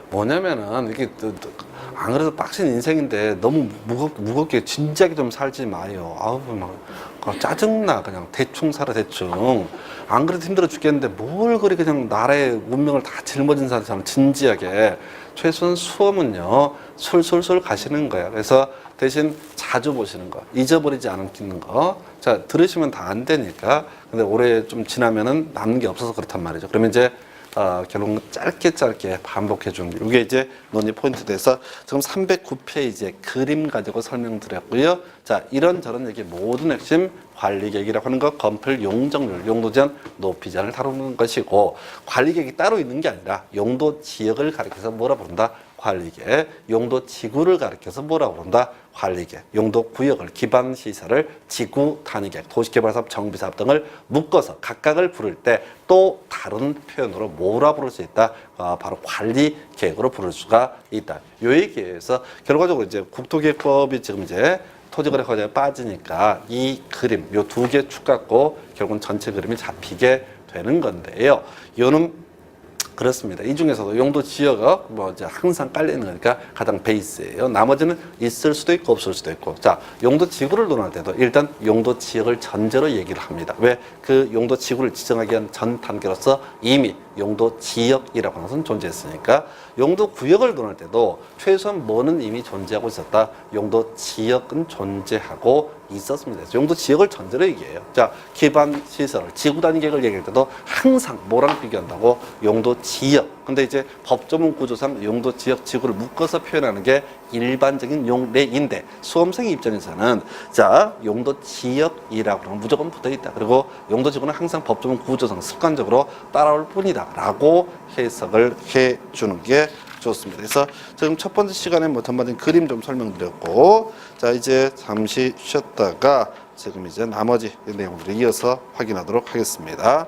뭐냐면은 이게 안 그래도 빡신 인생인데 너무 무겁게 진지하게 좀 살지 마요. 아우 막 짜증나. 그냥 대충 살아 대충. 안 그래도 힘들어 죽겠는데 뭘 그리 그냥 나라의 운명을 다 짊어진 사람처럼 진지하게. 최소한 수험은요 솔솔솔 가시는 거야. 그래서 대신 자주 보시는 거, 잊어버리지 않는 거. 자, 들으시면 다 안 되니까. 근데 올해 좀 지나면은 남는 게 없어서 그렇단 말이죠. 그러면 이제 결국은 짧게 반복해 주는 게 이게 이제 논의 포인트 돼서 지금 309페이지의 그림 가지고 설명드렸고요. 자, 이런저런 얘기 모든 핵심 관리계획이라고 하는 것, 건폐율, 용적률, 용도 제한, 높이 제한을 다루는 것이고, 관리계획이 따로 있는 게 아니라 용도 지역을 가리켜서 뭐라 부른다? 관리계, 용도 지구를 가리켜서 뭐라고 부른다? 관리계, 용도 구역을, 기반 시설을, 지구 단위계획, 도시개발사업, 정비사업 등을 묶어서 각각을 부를 때 또 다른 표현으로 뭐라 부를 수 있다? 바로 관리계획으로 부를 수가 있다. 요 얘기에서 결과적으로 이제 국토기획법이 지금 이제 토지거래 허가에 빠지니까 이 그림, 요 두 개 축 갖고 결국은 전체 그림이 잡히게 되는 건데요. 요는 그렇습니다. 이 중에서도 용도 지역은 뭐 이제 항상 깔려 있는 거니까 가장 베이스예요. 나머지는 있을 수도 있고 없을 수도 있고. 자, 용도 지구를 논할 때도 일단 용도 지역을 전제로 얘기를 합니다. 왜? 그 용도 지구를 지정하기 위한 전 단계로서 이미 용도 지역이라고 하는 것은 존재했으니까 용도 구역을 논할 때도 최소한 뭐는 이미 존재하고 있었다. 용도 지역은 존재하고 있었습니다. 용도 지역을 전제로 얘기해요. 자, 기반 시설을, 지구 단위 계획을 얘기할 때도 항상 뭐랑 비교한다고? 용도 지역. 근데 이제 법조문 구조상 용도 지역 지구를 묶어서 표현하는 게 일반적인 용례인데 수험생 입장에서는 자, 용도 지역이라고 하면 무조건 붙어 있다. 그리고 용도 지구는 항상 법조문 구조상 습관적으로 따라올 뿐이다라고 해석을 해 주는 게 좋습니다. 그래서 지금 첫 번째 시간에 뭐 전반적인 그림 좀 설명드렸고, 자 이제 잠시 쉬었다가 지금 이제 나머지 내용들을 이어서 확인하도록 하겠습니다.